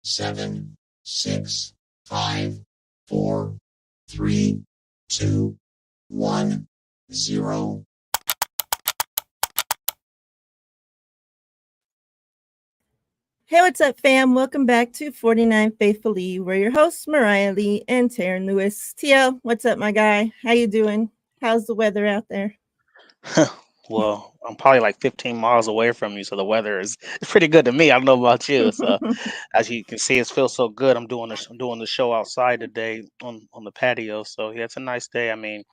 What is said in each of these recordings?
7, 6, 5, 4, 3, 2, 1, 0. Hey, what's up, fam? Welcome back to 49 Faithfully. We're your hosts, Miriah Lee and Teran Lewis. TL, what's up, my guy? How you doing? How's the weather out there? Well, I'm probably like 15 miles away from you, so the weather is it's pretty good to me. I don't know about you. So as you can see, it feels so good. I'm doing the show outside today on the patio. So yeah, it's a nice day. I mean,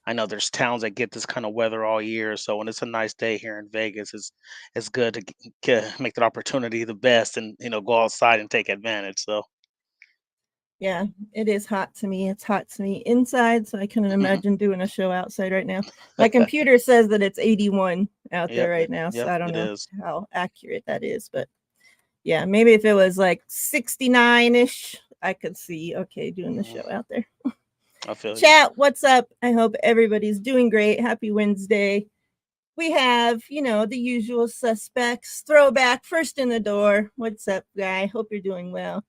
I know there's towns that get this kind of weather all year. So when it's a nice day here in Vegas, it's good to make that opportunity the best and go outside and take advantage. So Yeah, it is hot to me. It's hot to me inside, so I couldn't imagine doing a show outside right now. My computer says that it's 81 out there right now, so yep, I don't it know is. how accurate that is, but yeah, maybe if it was like 69-ish, I could see okay doing the show out there. I feel you. Chat, what's up? I hope everybody's doing great. Happy Wednesday. We have, the usual suspects. Throwback, first in the door. What's up, guy? Hope you're doing well.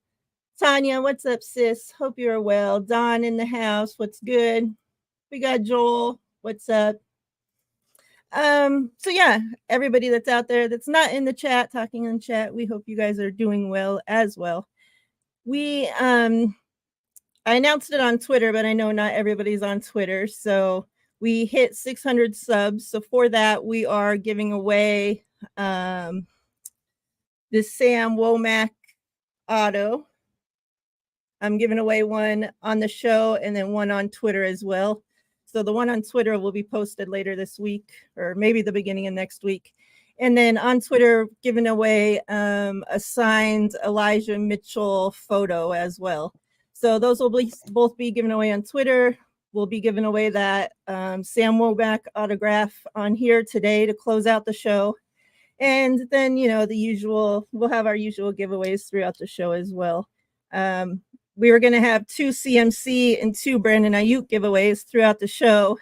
Tanya, what's up, sis? Hope you're well. Don in the house. What's good? We got Joel. What's up? So yeah, everybody that's out there that's not in the chat, talking in the chat, we hope you guys are doing well as well. We I announced it on Twitter, but I know not everybody's on Twitter. So we hit 600 subs. So for that, we are giving away this Sam Womack auto. I'm giving away one on the show and then one on Twitter as well. So the one on Twitter will be posted later this week or maybe the beginning of next week. And then on Twitter, giving away a signed Elijah Mitchell photo as well. So those will both be given away on Twitter. We'll be giving away that Sam Womack autograph on here today to close out the show. And then, the usual, we'll have our usual giveaways throughout the show as well. We were going to have 2 CMC and 2 Brandon Ayuk giveaways throughout the show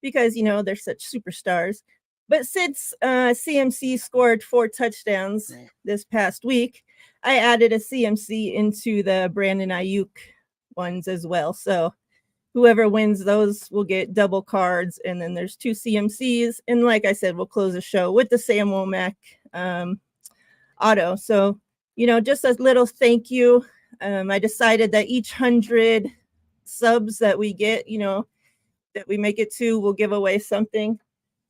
because, they're such superstars. But since CMC scored 4 touchdowns this past week, I added a CMC into the Brandon Ayuk ones as well. So whoever wins those will get double cards. And then there's 2 CMCs. And like I said, we'll close the show with the Sam Womack auto. So, just a little thank you. I decided that each 100 subs that we get, that we make it to, we'll give away something.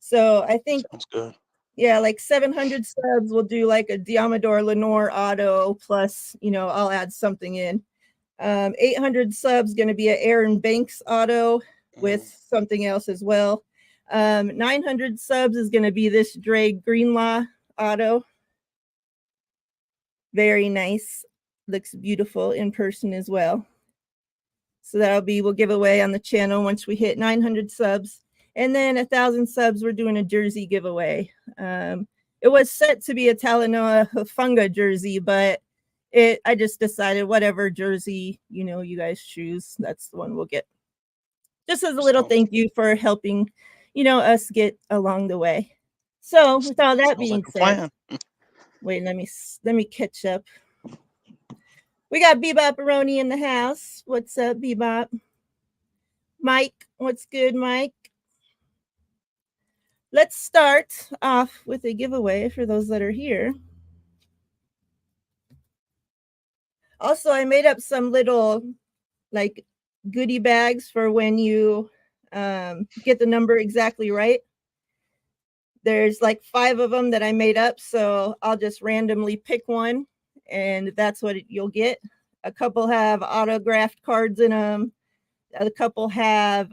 So I think Sounds good. Yeah, like 700 subs, we'll do like a Diamador Lenore auto plus, I'll add something in. 800 subs going to be an Aaron Banks auto with something else as well. 900 subs is going to be this Dre Greenlaw auto. Very nice. Looks beautiful in person as well. So we'll give away on the channel once we hit 900 subs. And then 1,000 subs, we're doing a jersey giveaway. It was set to be a Talanoa Hufanga jersey, but I just decided whatever jersey, you guys choose, that's the one we'll get. Just as a little thank you for helping, us get along the way. So with all that being said, wait, let me catch up. We got Bebop Aroni in the house. What's up, Bebop? Mike, what's good, Mike? Let's start off with a giveaway for those that are here. Also, I made up some little like goodie bags for when you get the number exactly right. There's like 5 of them that I made up, so I'll just randomly pick one, and that's what you'll get. A couple have autographed cards in them. A couple have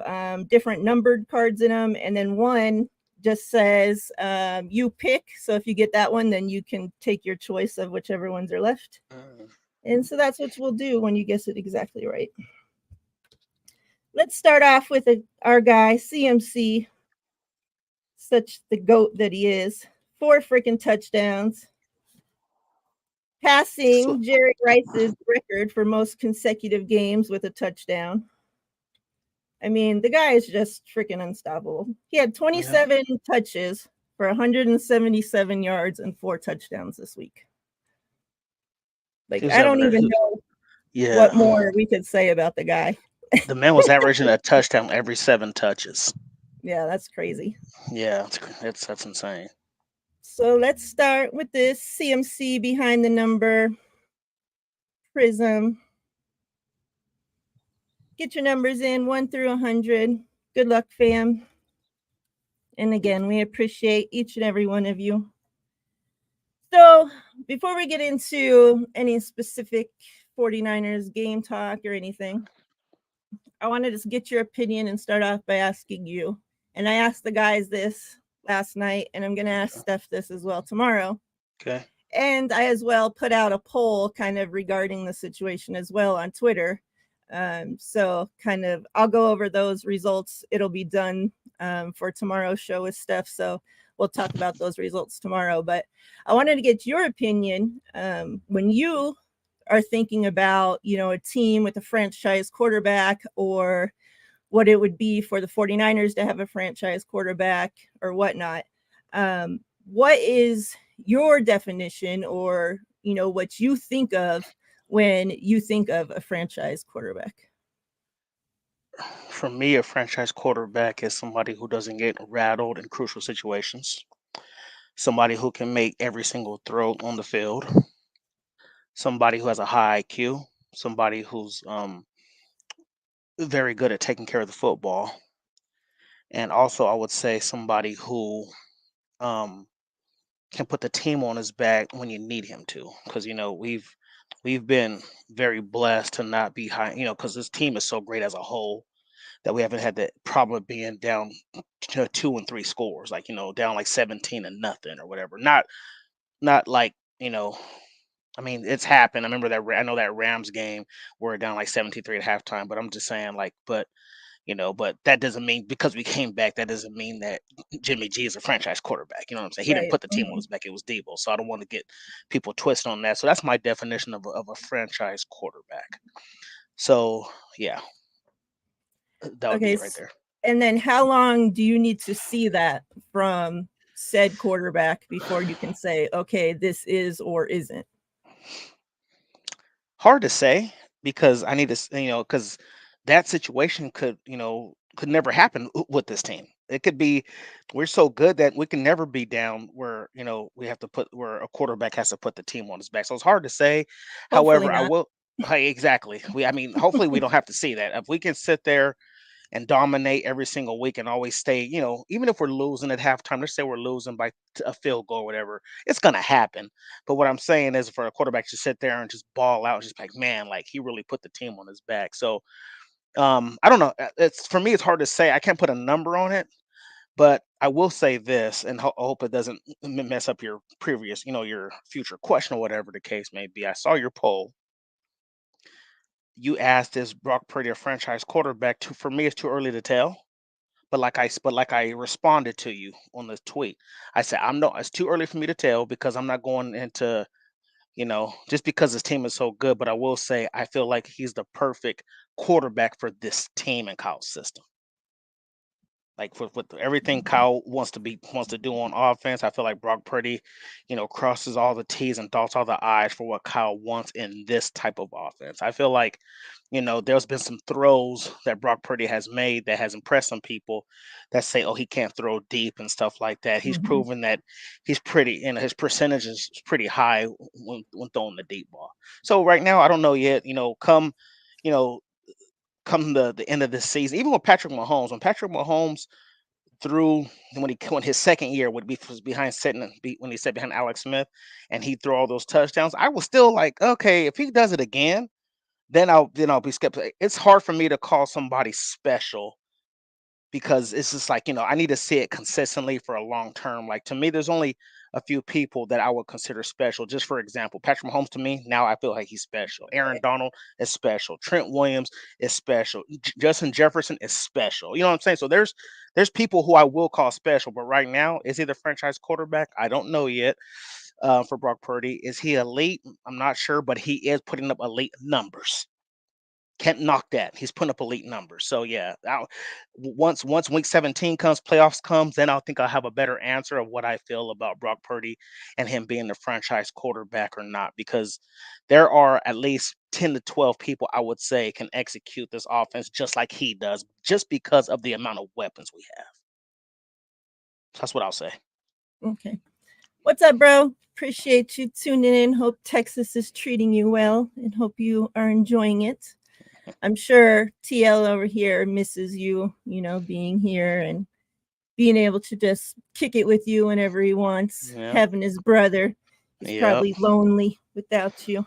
different numbered cards in them, and then one just says you pick. So if you get that one, then you can take your choice of whichever ones are left. And so that's what we'll do when you guess it exactly right. Let's start off with our guy, CMC. Such the GOAT that he is. 4 freaking touchdowns. Passing Jerry Rice's record for most consecutive games with a touchdown. I mean, the guy is just freaking unstoppable. He had 27 touches for 177 yards and 4 touchdowns this week. Like, He was I don't ever, even know what yeah. more we could say about the guy. The man was averaging a touchdown every 7 touches. Yeah, that's crazy. Yeah, that's insane. So let's start with this CMC behind the number prism. Get your numbers in 1 through 100. Good luck, fam. And again, we appreciate each and every one of you. So before we get into any specific 49ers game talk or anything, I wanted to get your opinion and start off by asking you. And I asked the guys this last night, and I'm going to ask Steph this as well tomorrow. Okay. And I as well put out a poll kind of regarding the situation as well on Twitter. So kind of I'll go over those results. It'll be done for tomorrow's show with Steph. So we'll talk about those results tomorrow. But I wanted to get your opinion when you are thinking about, a team with a franchise quarterback, or what it would be for the 49ers to have a franchise quarterback or whatnot. What is your definition, or, what you think of when you think of a franchise quarterback? For me, a franchise quarterback is somebody who doesn't get rattled in crucial situations, somebody who can make every single throw on the field, somebody who has a high IQ, somebody who's very good at taking care of the football, and also I would say somebody who um, can put the team on his back when you need him to, because we've been very blessed to not be high, because this team is so great as a whole that we haven't had the problem of being down to 2 and 3 scores, like down like 17-0 or whatever. Not like I mean, it's happened. I remember that. I know that Rams game where we're down like 17-3 at halftime. But I'm just saying, like, but that doesn't mean because we came back, that doesn't mean that Jimmy G is a franchise quarterback. You know what I'm saying? He didn't Right. put the team on his back. It was Debo. So I don't want to get people twisted on that. So that's my definition of a franchise quarterback. So yeah, that would be Okay. it right there. And then how long do you need to see that from said quarterback before you can say, okay, this is or isn't? Hard to say because I need to, because that situation could never happen with this team. It could be we're so good that we can never be down where we have to put where a quarterback has to put the team on his back. So it's hard to say. Hopefully However, I not. will. Hey, exactly. I mean, hopefully we don't have to see that. If we can sit there and dominate every single week and always stay, even if we're losing at halftime, let's say we're losing by a field goal or whatever, it's going to happen. But what I'm saying is for a quarterback to sit there and just ball out, just like, man, like he really put the team on his back. So I don't know. It's for me, it's hard to say. I can't put a number on it, but I will say this, and I hope it doesn't mess up your previous, your future question or whatever the case may be. I saw your poll. You asked, is Brock Purdy a franchise quarterback? For me, it's too early to tell. But like I responded to you on the tweet. I said I'm not. It's too early for me to tell because I'm not going into just because his team is so good. But I will say I feel like he's the perfect quarterback for this team and Kyle's system. Like with everything Kyle wants to do on offense, I feel like Brock Purdy, crosses all the T's and dots all the I's for what Kyle wants in this type of offense. I feel like, there's been some throws that Brock Purdy has made that has impressed some people that say, oh, he can't throw deep and stuff like that. He's Mhm. proven that he's pretty, his percentage is pretty high when throwing the deep ball. So right now, I don't know yet. You know, come the end of this season, even with Patrick Mahomes, when Patrick Mahomes threw when his second year would be was behind when he sat behind Alex Smith and he threw all those touchdowns, I was still like, okay, if he does it again, then I'll be skeptical. It's hard for me to call somebody special because it's just like, I need to see it consistently for a long term. Like to me, there's only a few people that I would consider special. Just for example, Patrick Mahomes to me, now I feel like he's special. Aaron Right. Donald is special. Trent Williams is special. Justin Jefferson is special. You know what I'm saying? So there's people who I will call special, but right now, is he the franchise quarterback? I don't know yet. For Brock Purdy, is he elite? I'm not sure, but he is putting up elite numbers. can't knock that. He's putting up elite numbers. So yeah, once week 17 comes, playoffs comes, then I think I'll have a better answer of what I feel about Brock Purdy and him being the franchise quarterback or not. Because there are at least 10 to 12 people I would say can execute this offense just like he does, just because of the amount of weapons we have. That's what I'll say. Okay. What's up, bro? Appreciate you tuning in. Hope Texas is treating you well and hope you are enjoying it. I'm sure TL over here misses you, being here and being able to just kick it with you whenever he wants. Yeah. Having his brother. He's probably lonely without you.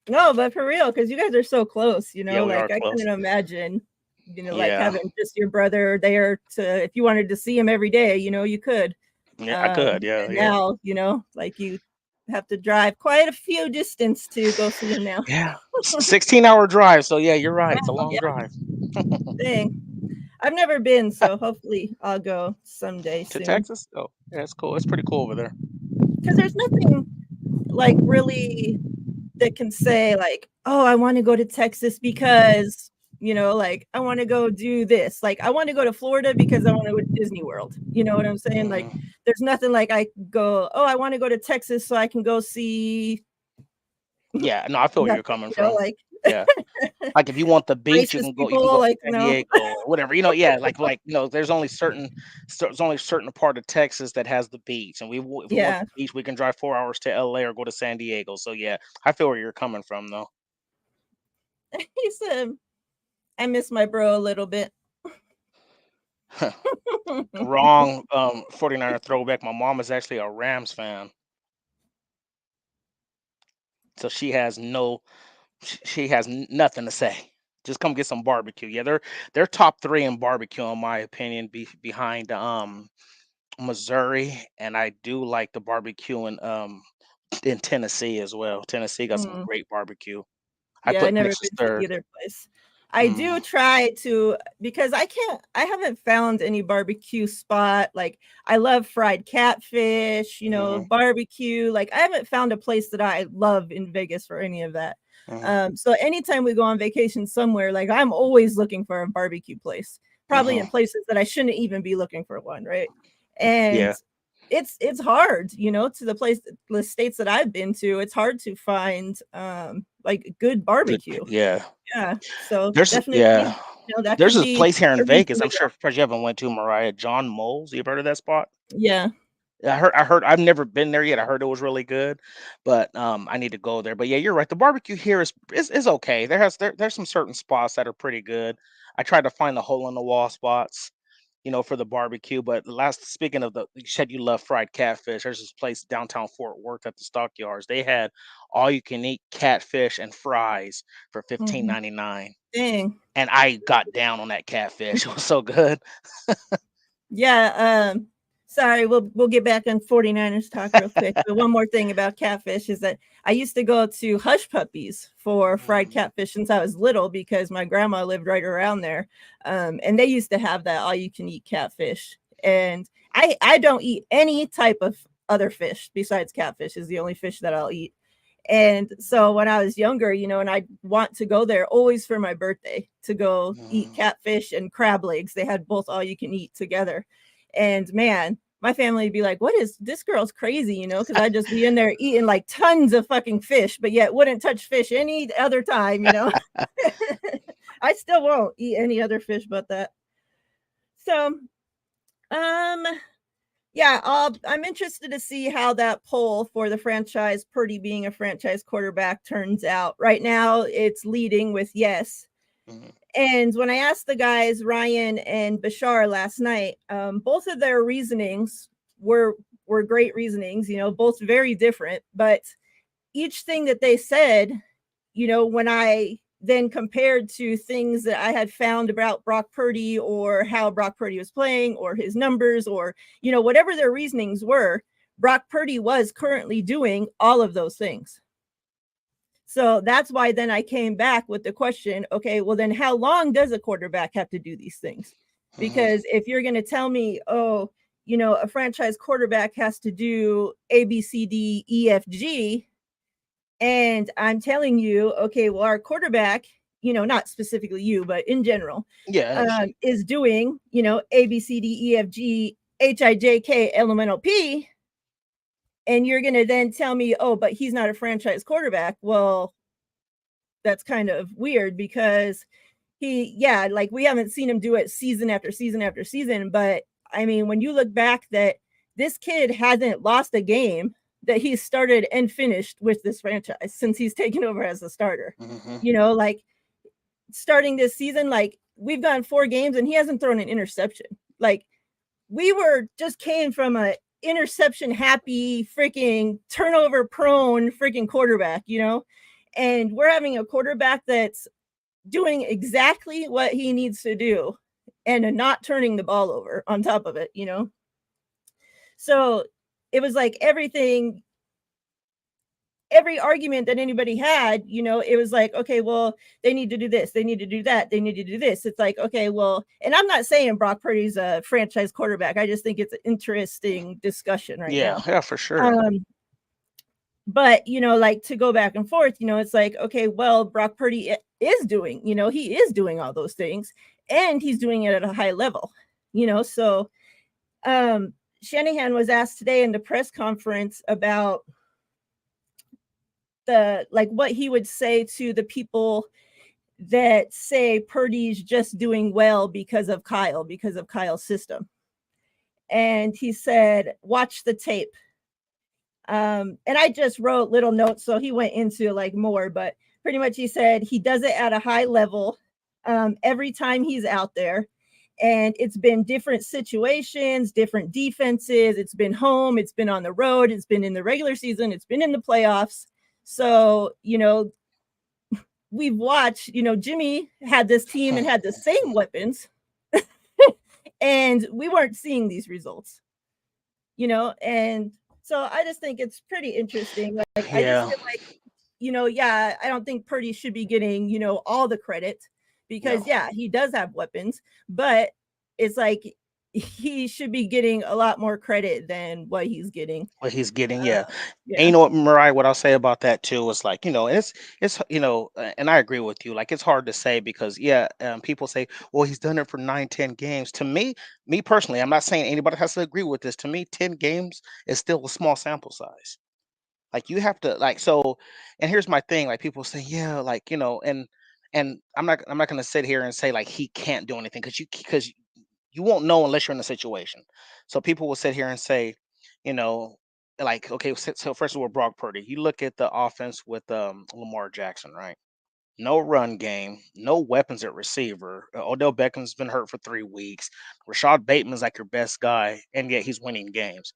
No, but for real, because you guys are so close, Yeah, we are I close. couldn't imagine, like Yeah. having just your brother there to, if you wanted to see him every day, you could. Yeah, I could. Yeah, And yeah. now, like you have to drive quite a few distance to go see him now. Yeah. 16-hour drive. So yeah, you're right. It's a Oh, long yeah. drive. Dang. I've never been, so hopefully I'll go someday To soon. Texas? Oh, yeah, it's cool. It's pretty cool over there. Because there's nothing like really that can say like, oh, I want to go to Texas because, like I want to go do this. Like I want to go to Florida because I want to go to Disney World. You know what I'm saying? Like there's nothing like I go, oh, I want to go to Texas so I can go see. Yeah, no, I feel where you're coming from. Like Yeah. Like if you want the beach, you racist can go people, to like, San Diego or whatever. Yeah, there's only certain part of Texas that has the beach. And if we want Yeah. the beach, we can drive 4 hours to LA or go to San Diego. So yeah, I feel where you're coming from though. He said, I miss my bro a little bit. Wrong 49er throwback. My mom is actually a Rams fan. So she has nothing to say. Just come get some barbecue. Yeah, they're top 3 in barbecue in my opinion, behind Missouri, and I do like the barbecue in Tennessee as well. Tennessee got some great barbecue. I Yeah, I've put never Texas been to third. either place. I do try to, because I haven't found any barbecue spot. Like I love fried catfish, barbecue. Like I haven't found a place that I love in Vegas for any of that. So anytime we go on vacation somewhere, like I'm always looking for a barbecue place, probably in places that I shouldn't even be looking for one, right? And it's hard, to the states that I've been to, it's hard to find like good barbecue. Yeah. So definitely, that There's could this be place here a in reason Vegas. to I'm sure you haven't went to, Miriah. John Moles. You've heard of that spot? go. Yeah. I heard I've never been there yet. I heard it was really good, but I need to go there. But yeah, you're right. The barbecue here is okay. There's some certain spots that are pretty good. I tried to find the hole in the wall spots, for the barbecue. But speaking of you said you love fried catfish. There's this place downtown Fort Worth at the Stockyards. They had all you can eat catfish and fries for $15.99. Dang. And I got down on that catfish. It was so good. Yeah. Sorry, we'll get back on 49ers talk real quick. But one more thing about catfish is that I used to go to Hush Puppies for fried catfish since I was little because my grandma lived right around there. And they used to have that all you can eat catfish. And I don't eat any type of other fish besides catfish is the only fish that I'll eat. And so when I was younger, and I'd want to go there always for my birthday to go eat catfish and crab legs. They had both all you can eat together. And man, my family would be like, what is this girl's crazy, because I'd just be in there eating like tons of fucking fish, but yet wouldn't touch fish any other time, I still won't eat any other fish but that. So, yeah, I'm interested to see how that poll for the franchise, Purdy being a franchise quarterback, turns out. Right now, it's leading with yes. And when I asked the guys, Ryan and Bashar, last night, both of their reasonings were great reasonings, both very different. But each thing that they said, when I then compared to things that I had found about Brock Purdy or how Brock Purdy was playing or his numbers or, whatever their reasonings were, Brock Purdy was currently doing all of those things. So that's why then I came back with the question, okay, well then how long does a quarterback have to do these things? Because if you're going to tell me, oh, a franchise quarterback has to do A, B, C, D, E, F, G, And I'm telling you, okay, well, our quarterback, not specifically you, but in general, Yeah, I understand. is doing, A, B, C, D, E, F, G, H, I, J, K, L, M, N, O, P. And you're going to then tell me, oh, but he's not a franchise quarterback. Well, that's kind of weird because like we haven't seen him do it season after season after season. But I mean, when you look back, that this kid hasn't lost a game that he's started and finished with this franchise since he's taken over as a starter. Like starting this season, like we've gone 4 games and he hasn't thrown an interception. Like we were just came from a interception happy freaking turnover prone freaking quarterback, and we're having a quarterback that's doing exactly what he needs to do and not turning the ball over on top of it, So it was like every argument that anybody had, it was like, okay, well, they need to do this, they need to do that, they need to do this. It's like, okay, well, and I'm not saying Brock Purdy's a franchise quarterback. I just think it's an interesting discussion right now. Yeah, for sure. But like to go back and forth, it's like, okay, well, Brock Purdy is doing, he is doing all those things and he's doing it at a high level, so Shanahan was asked today in the press conference about what he would say to the people that say Purdy's just doing well because of Kyle's system. And he said, watch the tape. And I just wrote little notes, so he went into like more, but pretty much he said he does it at a high level every time he's out there. And it's been different situations, different defenses. It's been home, it's been on the road, it's been in the regular season, it's been in the playoffs. So, we've watched, Jimmy had this team and had the same weapons, and we weren't seeing these results, and so I just think it's pretty interesting. Like, I just feel like, I don't think Purdy should be getting, all the credit because, he does have weapons, but it's like he should be getting a lot more credit than what he's getting. Yeah. And Yeah. you know what, Mariah, what I'll say about that too is like, it's and I agree with you. Like it's hard to say because people say, well, he's done it for 9, 10 games. To me personally, I'm not saying anybody has to agree with this. To me, 10 games is still a small sample size. Like you have to like so, and here's my thing, like people say, yeah, like, and I'm not gonna sit here and say like he can't do anything because you won't know unless you're in the situation. So people will sit here and say, you know, like, okay, so first of all, Brock Purdy, you look at the offense with Lamar Jackson, right? No run game, no weapons at receiver. Odell Beckham's been hurt for 3 weeks. Rashad Bateman's like your best guy, and yet he's winning games.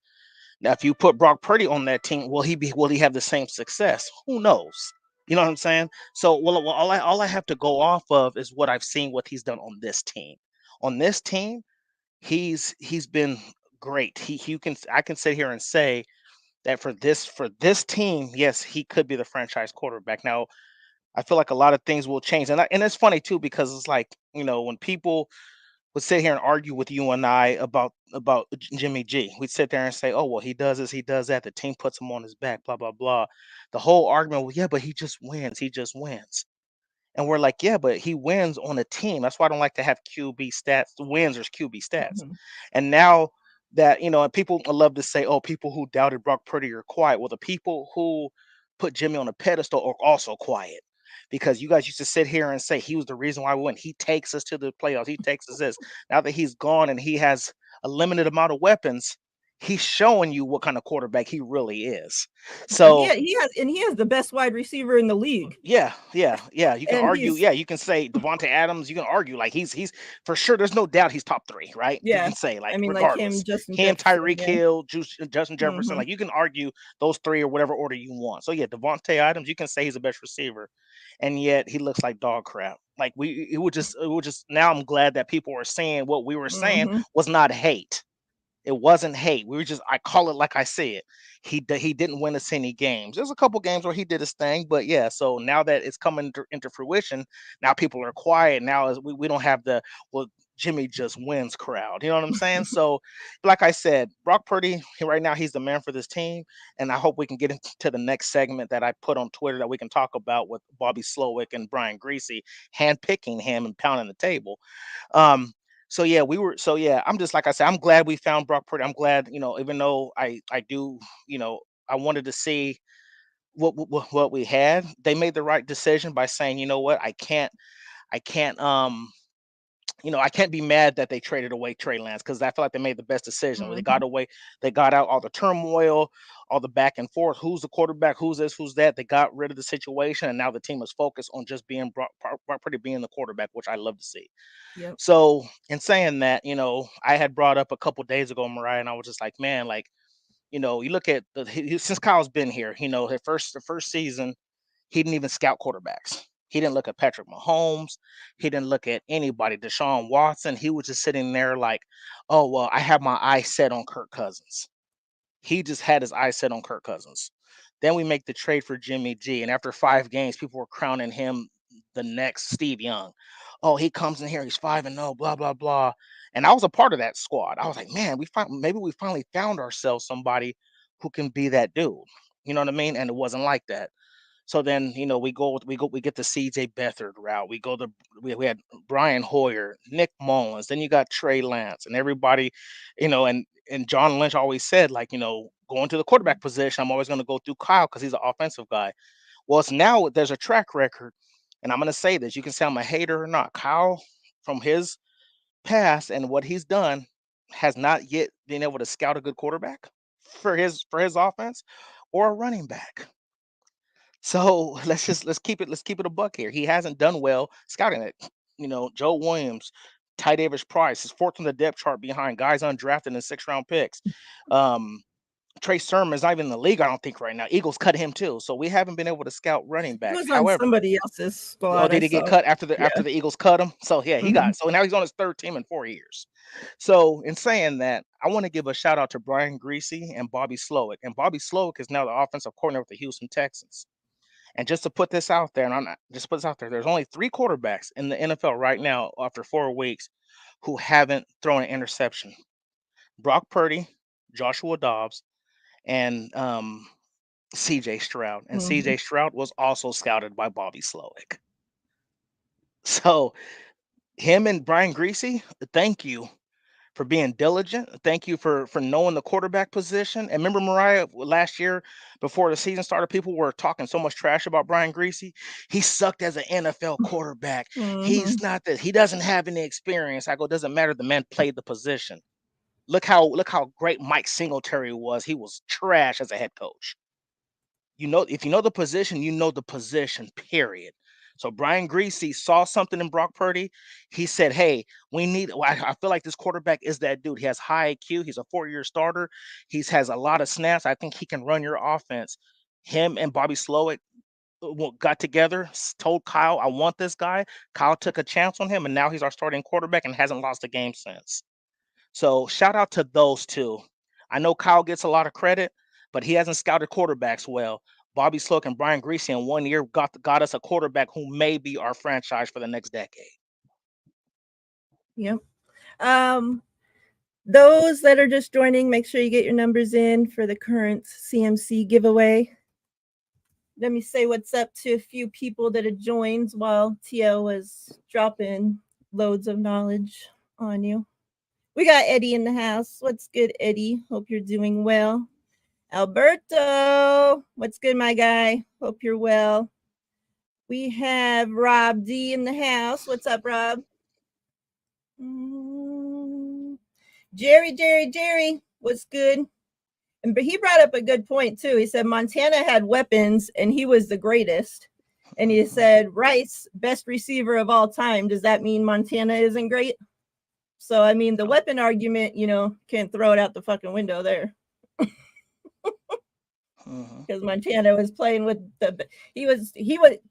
Now, if you put Brock Purdy on that team, will he have the same success? Who knows? You know what I'm saying? So, well, all I have to go off of is what I've seen, what he's done on this team. On this team, he's been great. I can sit here and say that for this team, yes, he could be the franchise quarterback. Now, I feel like a lot of things will change, and it's funny too because it's like when people would sit here and argue with you and I about Jimmy G. We'd sit there and say, "Oh, well, he does this, he does that. The team puts him on his back, blah blah blah." The whole argument, well, yeah, but he just wins. He just wins. And we're like, yeah, but he wins on a team. That's why I don't like to have QB stats, wins or QB stats. Mhm. And now that, and people love to say, oh, people who doubted Brock Purdy are quiet. Well, the people who put Jimmy on a pedestal are also quiet because you guys used to sit here and say he was the reason why we win. He takes us to the playoffs. He takes us this. Now that he's gone and he has a limited amount of weapons, he's showing you what kind of quarterback he really is. So He has the best wide receiver in the league. yeah. You can And argue. he's Yeah, you can say Devonte Adams. You can argue like he's for sure. There's no doubt he's top 3, right? You Yeah. can say like I mean, like him, regardless. Justin Him, Jefferson, Tyreek yeah. Hill, Justin Jefferson. Mhm. Like you can argue those 3 or whatever order you want. So yeah, Devonte Adams. You can say he's the best receiver, and yet he looks like dog crap. Like it would just. Now I'm glad that people are saying what we were saying Mhm. was not hate. It wasn't hate. I call it like I said. He didn't win us any games. There's a couple games where he did his thing, but yeah. So now that it's coming into fruition, now people are quiet. Now we don't have the well. Jimmy just wins crowd. You know what I'm saying? So, like I said, Brock Purdy, right now, he's the man for this team. And I hope we can get into the next segment that I put on Twitter that we can talk about with Bobby Slowick and Brian Greasy handpicking him and pounding the table. Um, so I'm just like I said, I'm glad we found Brock Purdy. I'm glad, even though I do, I wanted to see what we had. They made the right decision by saying, you know what, I can't I can't be mad that they traded away Trey Lance, because I feel like they made the best decision. They got away, they got out all the turmoil, all the back and forth. Who's the quarterback? Who's this? Who's that? They got rid of the situation, and now the team is focused on just being Brock Purdy being the quarterback, which I love to see. Yep. So, in saying that, I had brought up a couple days ago, Miriah, and I was just like, man, like, you look at since Kyle's been here, the first season, he didn't even scout quarterbacks. He didn't look at Patrick Mahomes. He didn't look at anybody, Deshaun Watson. He was just sitting there like, oh, well, I have my eye set on Kirk Cousins. He just had his eye set on Kirk Cousins. Then we make the trade for Jimmy G. And after 5 games, people were crowning him the next Steve Young. Oh, he comes in here, he's 5-0, blah, blah, blah. And I was a part of that squad. I was like, man, maybe we finally found ourselves somebody who can be that dude. You know what I mean? And it wasn't like that. So then, we get the CJ Beathard route. We had Brian Hoyer, Nick Mullins. Then you got Trey Lance and everybody, and John Lynch always said, like, going to the quarterback position, I'm always going to go through Kyle because he's an offensive guy. Well, it's now there's a track record, and I'm going to say this. You can say I'm a hater or not. Kyle, from his past and what he's done, has not yet been able to scout a good quarterback for his offense or a running back. So let's keep it a buck here. He hasn't done well scouting it. Joe Williams, Ty Davis Price is fourth on the depth chart behind guys undrafted in 6th-round picks. Trey Sermon's not even in the league, I don't think, right now. Eagles cut him too, so we haven't been able to scout running He backs. was on somebody else's squad. Oh, did he get cut after the Eagles cut him? So yeah, he got. Mhm. So now he's on his 3rd team in 4 years. So in saying that, I want to give a shout out to Brian Greasy and Bobby Slowick. And Bobby Slowick is now the offensive coordinator with the Houston Texans. And just to put this out there, and I'm not just put this out there, there's only 3 quarterbacks in the NFL right now after 4 weeks who haven't thrown an interception: Brock Purdy, Joshua Dobbs, and CJ Stroud. And CJ Stroud was also scouted by Bobby Slowick. So him and Brian Greasy, thank you for being diligent. Thank you for knowing the quarterback position. And remember, Miriah, last year before the season started, people were talking so much trash about Brian Greasy. He sucked as an NFL quarterback. He's not that. He doesn't have any experience. I go, doesn't matter. The man played the position. Look how great Mike Singletary was. He was trash as a head coach. If you know the position, you know the position, period. So Brian Greasy saw something in Brock Purdy. He said, hey, I feel like this quarterback is that dude. He has high IQ. He's a 4-year starter. He has a lot of snaps. I think he can run your offense. Him and Bobby Slowick got together, told Kyle, I want this guy. Kyle took a chance on him, and now he's our starting quarterback and hasn't lost a game since. So shout out to those two. I know Kyle gets a lot of credit, but he hasn't scouted quarterbacks well. Bobby Slowick and Brian Greasy in 1 year got us a quarterback who may be our franchise for the next decade. Yep. Those that are just joining, make sure you get your numbers in for the current CMC giveaway. Let me say what's up to a few people that have joined while Tio was dropping loads of knowledge on you. We got Eddie in the house. What's good, Eddie? Hope you're doing well. Alberto, what's good, my guy? Hope you're well. We have Rob D in the house. What's up, Rob? Jerry, what's good? But he brought up a good point too. He said Montana had weapons and he was the greatest. And he said Rice, best receiver of all time. Does that mean Montana isn't great? So I mean, the weapon argument, can't throw it out the fucking window there. Because Montana was playing with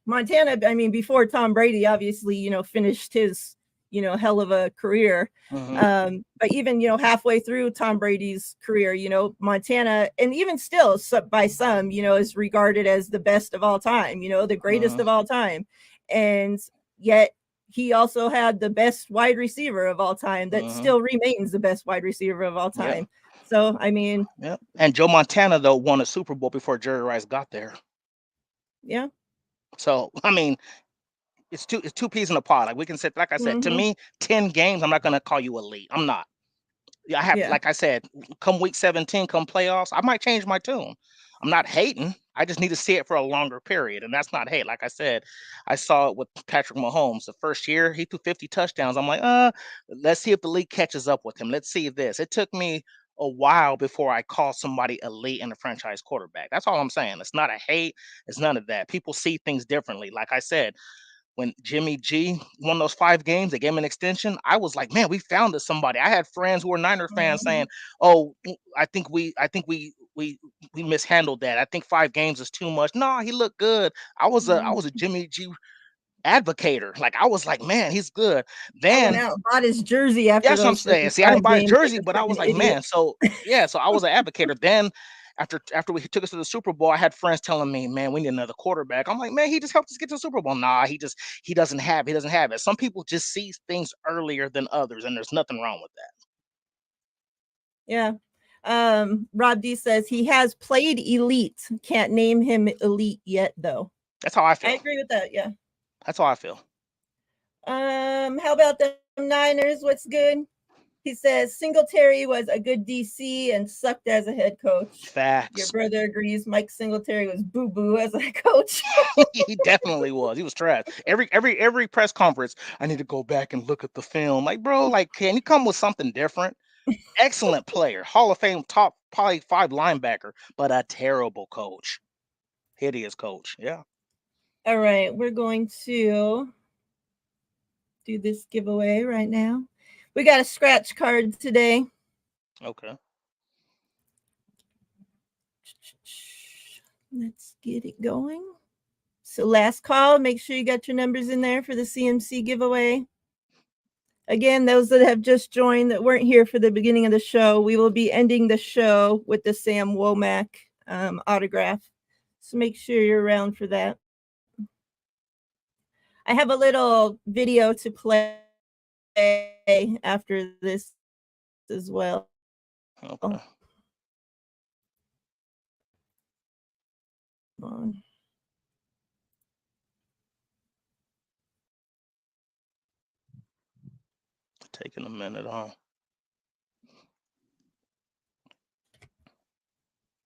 Montana. I mean, before Tom Brady, obviously, finished his, hell of a career. But even, halfway through Tom Brady's career, Montana, and even still by some, is regarded as the best of all time, the greatest of all time. And yet he also had the best wide receiver of all time that still remains the best wide receiver of all time. Yep. So, I mean, Yep. And Joe Montana, though, won a Super Bowl before Jerry Rice got there. yeah. So, I mean, it's two peas in a pod. Like we can say, like I said, to me, 10 games, I'm not gonna call you elite. I'm not. I have, Yeah. like I said, come week 17, come playoffs, I might change my tune. I'm not hating. I just need to see it for a longer period, and that's not hate. Like I said, I saw it with Patrick Mahomes. The first year he threw 50 touchdowns. I'm like, let's see if the league catches up with him. Let's see this. It took me a while before I call somebody elite and a franchise quarterback. That's all I'm saying. It's not a hate. It's none of that. People see things differently. Like I said, when Jimmy G won those 5 games, they gave him an extension. I was like, man, we found us somebody. I had friends who were Niner fans saying, "Oh, I think we mishandled that. I think 5 games is too much." No, he looked good. I was a Jimmy G advocator. Like I was like, man, he's good. I went Then out and bought his jersey after that's what I'm those saying. freaking See, I didn't 5 buy his games like jersey, a but I was freaking like, idiot. man. So yeah, so I was an advocator. Then after we took us to the Super Bowl, I had friends telling me, man, we need another quarterback. I'm like, man, he just helped us get to the Super Bowl. Nah, he doesn't have it. Some people just see things earlier than others, and there's nothing wrong with that. Yeah. Rob D says he has played elite. Can't name him elite yet, though. That's how I feel. I agree with that. Yeah. That's how I feel. How about the Niners? What's good? He says Singletary was a good DC and sucked as a head coach. Your Facts. brother agrees. Mike Singletary was boo boo as a coach. He definitely was. He was trash. Every press conference, I need to go back and look at the film. Like, bro, like, can you come with something different? Excellent player, Hall of Fame, top probably 5 linebacker, but a terrible coach. Hideous coach. Yeah. All right, we're going to do this giveaway right now. We got a scratch card today. Okay. Let's get it going. So last call, make sure you got your numbers in there for the CMC giveaway. Again, those that have just joined that weren't here for the beginning of the show, we will be ending the show with the Sam Womack autograph. So make sure you're around for that. I have a little video to play after this as well. Okay. Come on. Taking a minute, huh?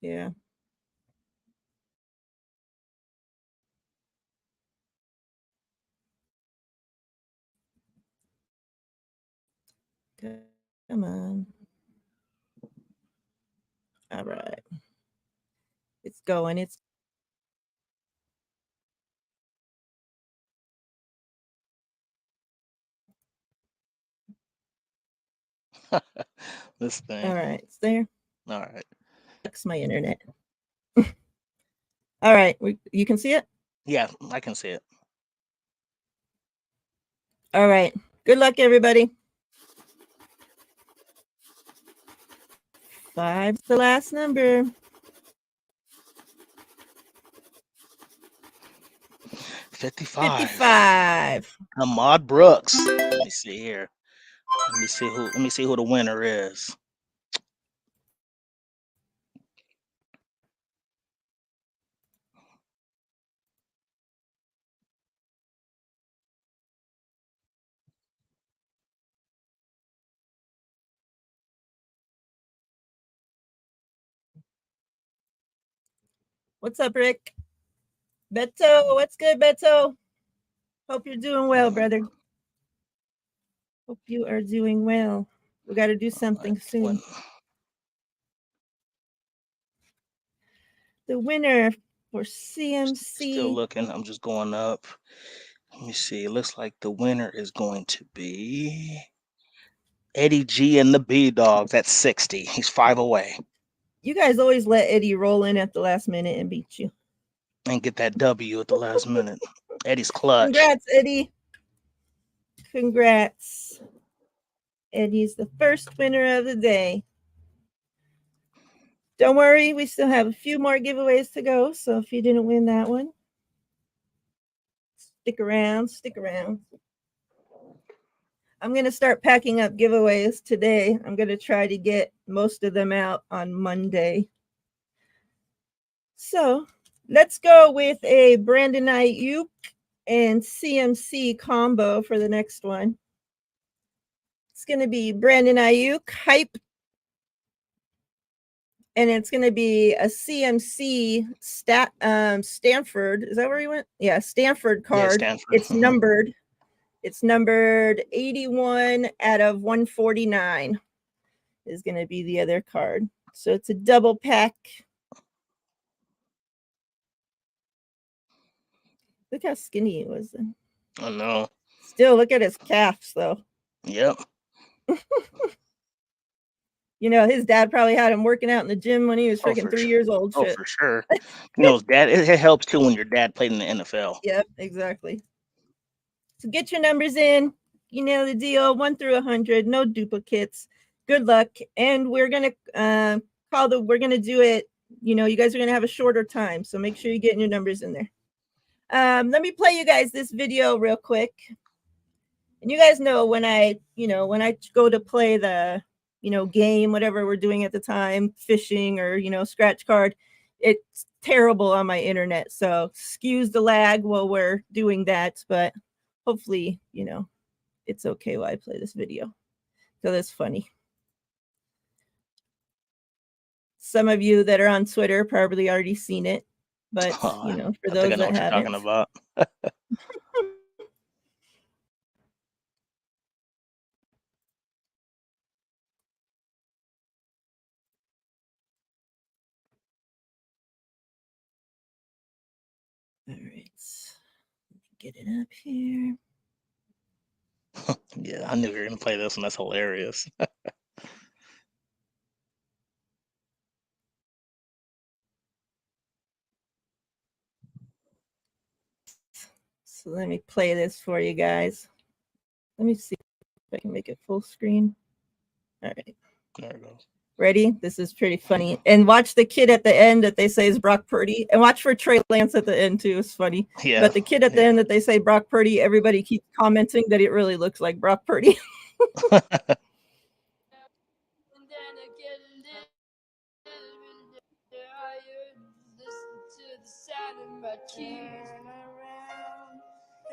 Yeah. Come on. All right. It's going. It's This thing. all right. It's there. All right. That's my internet. All right. You can see it? Yeah, I can see it. All right. Good luck, everybody. 5's the last number. 55. 55. Ahmad Brooks. Let me see here. Let me see who the winner is. What's up, Rick? Beto, what's good, Beto? Hope you're doing well, brother. Hope you are doing well. We got to do something soon. The winner for CMC. Still looking. I'm just going up. Let me see. It looks like the winner is going to be Eddie G and the B Dogs at 60. He's 5 away. You guys always let Eddie roll in at the last minute and beat you. And get that W at the last minute. Eddie's clutch. Congrats, Eddie. Congrats. Eddie's the first winner of the day. Don't worry, we still have a few more giveaways to go. So if you didn't win that one, stick around, stick around. I'm going to start packing up giveaways today. I'm going to try to get most of them out on Monday. So let's go with a Brandon Ayuk and CMC combo for the next one. It's going to be Brandon Ayuk hype. And it's going to be a CMC Stanford. Is that where he went? Yeah, Stanford card. Yeah, Stanford. It's numbered. It's numbered 81 out of 149 is going to be the other card. So it's a double pack. Look how skinny he was then. I know. Still, look at his calves, though. Yep. You know, his dad probably had him working out in the gym when he was freaking 3 years old. Oh, for sure. You know, dad. It helps too when your dad played in the NFL. Yep, exactly. So get your numbers in. You know the deal. 1 through 100. No duplicates. Good luck. And we're gonna we're gonna do it. You know, you guys are gonna have a shorter time, so make sure you're getting your numbers in there. Let me play you guys this video real quick. And you guys know when I go to play the game, whatever we're doing at the time, fishing or scratch card, it's terrible on my internet. So excuse the lag while we're doing that, but hopefully, it's okay while I play this video. So that's funny. Some of you that are on Twitter probably already seen it, but for those that haven't. Talking about. All right, get it up here. Yeah, I knew you were gonna play this one. That's hilarious. So let me play this for you guys. Let me see if I can make it full screen. All right. There it goes. Ready? This is pretty funny. And watch the kid at the end that they say is Brock Purdy. And watch for Trey Lance at the end too. It's funny. Yeah. But the kid at the end that they say Brock Purdy, everybody keeps commenting that it really looks like Brock Purdy.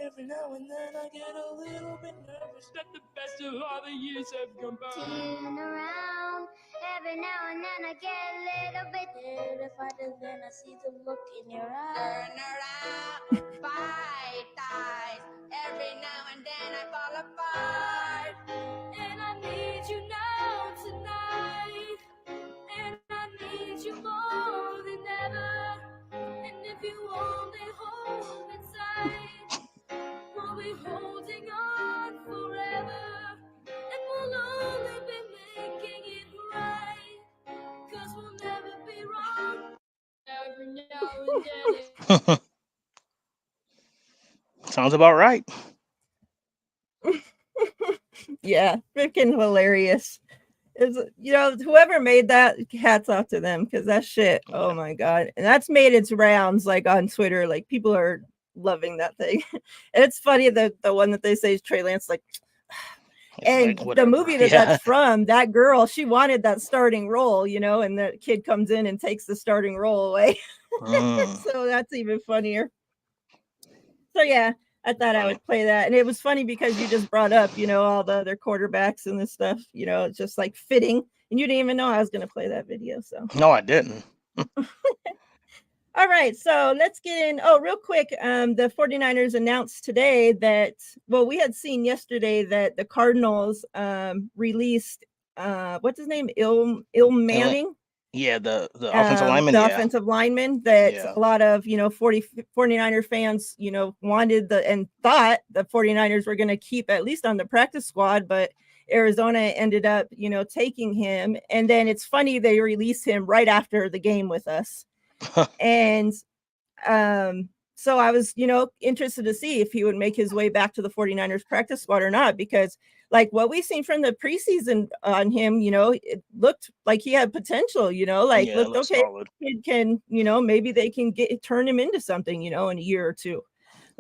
Every now and then I get a little bit nervous that the best of all the years have come by. Turn around. Every now and then I get a little bit terrified, and then I see the look in your eyes. Turn around, fight eyes. Every now and then I fall apart. And I need you now tonight. And I need you more than ever. And if you only hold me tight, we'll be holding on forever. And we'll only be making it right. 'Cause we'll never be wrong. Every now and then. Sounds about right. Yeah, freaking hilarious. It's, whoever made that, hats off to them, because that shit, oh my god. And that's made its rounds like on Twitter. Like people are loving that thing. And it's funny that the one that they say is Trey Lance, like, and like, the movie that's from, that girl, she wanted that starting role, and the kid comes in and takes the starting role away. So that's even funnier. So yeah, I thought I would play that. And it was funny because you just brought up, all the other quarterbacks and this stuff, it's just like fitting. And you didn't even know I was going to play that video. So no, I didn't. All right, so let's get in. Oh, real quick, the 49ers announced today that, well, we had seen yesterday that the Cardinals released, what's his name? Il Manning? Yeah, the offensive lineman. The offensive lineman that a lot of, 49er fans, wanted and thought the 49ers were going to keep at least on the practice squad, but Arizona ended up, taking him. And then it's funny, they released him right after the game with us. And so I was, interested to see if he would make his way back to the 49ers practice squad or not, because like what we've seen from the preseason on him, it looked like he had potential, looked okay. Solid. Kid can, maybe they can turn him into something, in a year or two.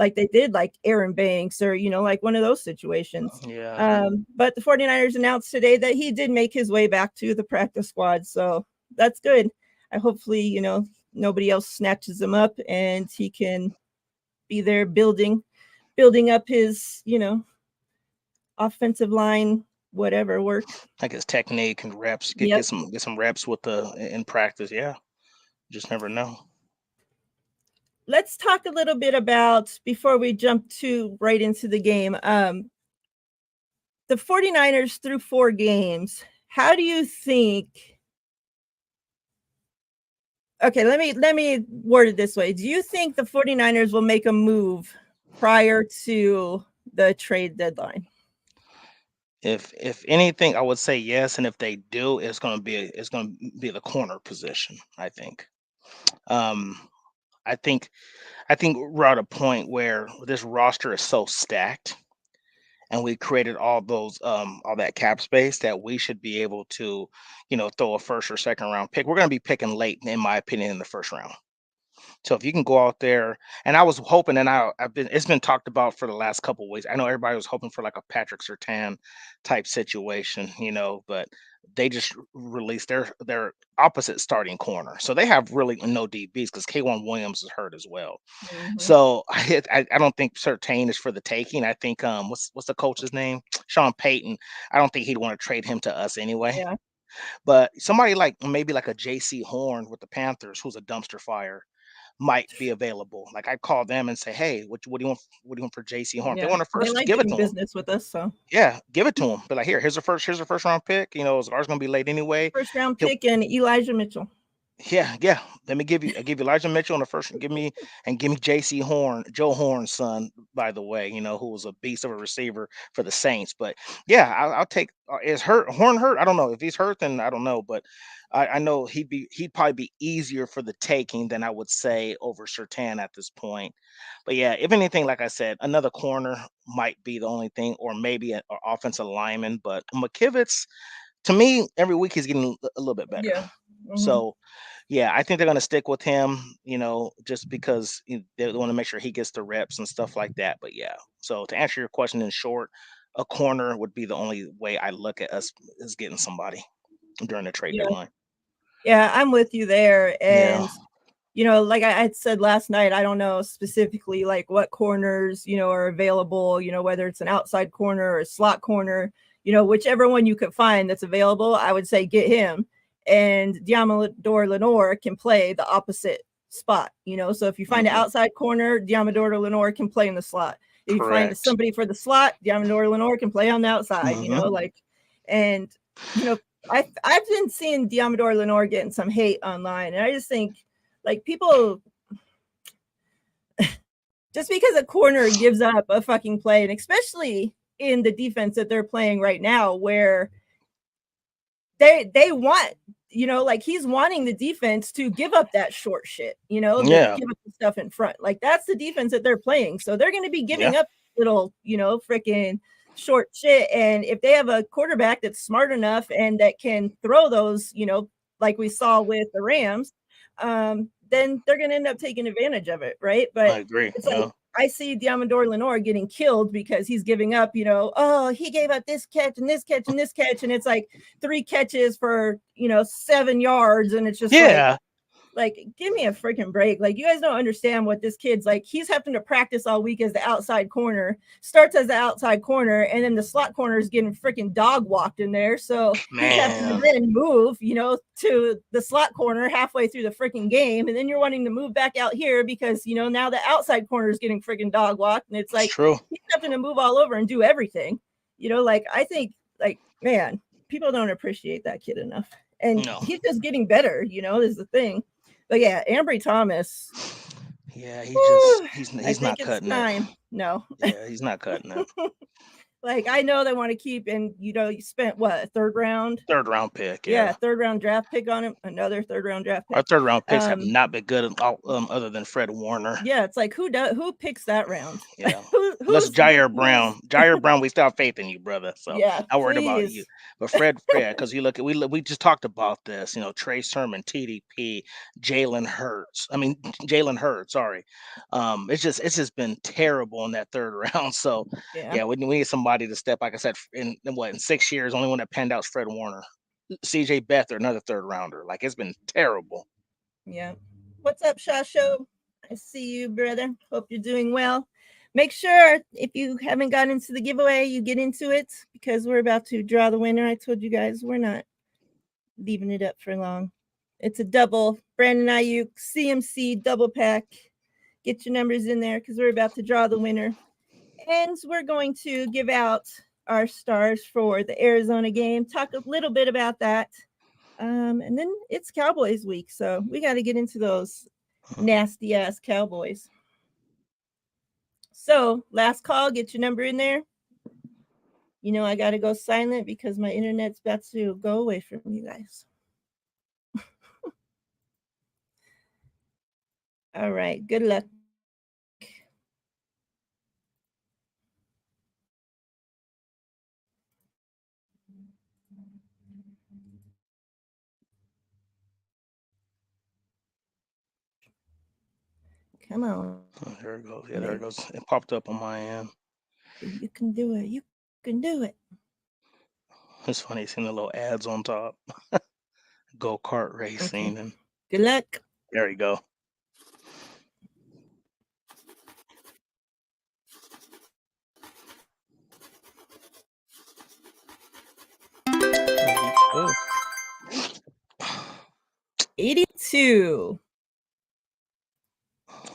like they did like Aaron Banks or, like one of those situations. Yeah. But the 49ers announced today that he did make his way back to the practice squad. So that's good. I hopefully, nobody else snatches him up and he can be there building up his, offensive line, whatever work. Like his technique and reps, Yep. get some reps with in practice. Yeah. Just never know. Let's talk a little bit about, before we jump right into the game, the 49ers through 4 games. How do you think? Okay, let me word it this way. Do you think the 49ers will make a move prior to the trade deadline? If anything, I would say yes, and if they do, it's going to be the corner position. I think. Um, I think we're at a point where this roster is so stacked, and we created all that cap space that we should be able to, throw a first or second round pick. We're going to be picking late, in my opinion, in the first round. So if you can go out there, and I was hoping, and it's been talked about for the last couple of weeks. I know everybody was hoping for like a Patrick Surtain type situation, but they just released their opposite starting corner, so they have really no DBs because K1 Williams is hurt as well. Mhm. So I don't think Surtain is for the taking. I think what's the coach's name? Sean Payton. I don't think he'd want to trade him to us anyway. Yeah. But somebody like maybe like a JC Horn with the Panthers, who's a dumpster fire, might be available. Like I'd call them and say, "Hey, what do you want? What do you want for JC Horn? If they Yeah. want a They first, like give it doing to him. business with us, so Yeah, give it to him. But like, here's a first round pick. Ours going to be late anyway. first round He'll pick and Elijah Mitchell. Yeah. Let me give you Elijah Mitchell in the first. Give me J.C. Horn, Joe Horn's son, by the way. Who was a beast of a receiver for the Saints. But yeah, I'll take. Is Horn hurt? I don't know. If he's hurt, then I don't know. But I know he'd probably be easier for the taking than I would say over Surtain at this point. But yeah, if anything, like I said, another corner might be the only thing, or maybe an offensive lineman. But McKivitz, to me, every week he's getting a little bit better. Yeah. Mhm. So, yeah, I think they're going to stick with him, just because they want to make sure he gets the reps and stuff like that. But yeah, so to answer your question in short, a corner would be the only way I look at us as getting somebody during the trade Yeah. deadline. Yeah, I'm with you there. Yeah. And, like I had said last night, I don't know specifically like what corners, are available, whether it's an outside corner or a slot corner, whichever one you could find that's available, I would say get him. And Diamador Lenore can play the opposite spot, so if you find an outside corner, Diamador Lenore can play in the slot. If you find somebody for the slot, Diamador Lenore can play on the outside, and I've been seeing Diamador Lenore getting some hate online, and I just think like people just because a corner gives up a fucking play, and especially in the defense that they're playing right now, where they want, like he's wanting the defense to give up that short shit, give up the stuff in front. Like that's the defense that they're playing. So they're going to be giving up little, freaking short shit. And if they have a quarterback that's smart enough and that can throw those, like we saw with the Rams, then they're going to end up taking advantage of it. Right. But I agree. It's like, I see Diamador Lenore getting killed because he's giving up, he gave up this catch and this catch and this catch. And it's like 3 catches for, 7 yards. And it's just like, give me a freaking break. Like, you guys don't understand what this kid's like. He's having to practice all week as the outside corner, starts as the outside corner, and then the slot corner is getting freaking dog walked in there. So he's having to then move, to the slot corner halfway through the freaking game. And then you're wanting to move back out here because, now the outside corner is getting freaking dog walked. And it's like, he's having to move all over and do everything. Like, I think, like, man, people don't appreciate that kid enough. And he's just getting better, is the thing. But yeah, Ambry Thomas. Yeah, he's not cutting it. No. Yeah, he's not cutting it. Like, I know they want to keep, and you spent what, a third round? Third round pick. Yeah, third round draft pick on him. Another third round draft pick. Our third round picks have not been good other than Fred Warner. Yeah, it's like who picks that round? Yeah. Who's Jair Brown. Jair Brown, we still have faith in you, brother. So yeah, I worried about you. But Fred, because you look at we just talked about this, Trey Sermon, TDP, Jalen Hurts. Sorry. It's just been terrible in that third round. So yeah, we need somebody to step, like I said, in 6 years, only one that panned out is Fred Warner. CJ Beathard, another third rounder. Like, it's been terrible. Yeah. What's up, Shasho? I see you, brother. Hope you're doing well. Make sure, if you haven't gotten into the giveaway, you get into it, because we're about to draw the winner. I told you guys we're not leaving it up for long. It's a double Brandon Ayuk CMC double pack. Get your numbers in there, because we're about to draw the winner. And we're going to give out our stars for the Arizona game. Talk a little bit about that. And then it's Cowboys week, so we got to get into those nasty ass Cowboys. So last call, get your number in there. I got to go silent because my internet's about to go away from you guys. All right, good luck. Come on. Oh, there it goes. Yeah, there it goes. It popped up on my end. You can do it. You can do it. It's funny seeing the little ads on top. Go-kart racing. Okay. And good luck. There you go. Oh. 82.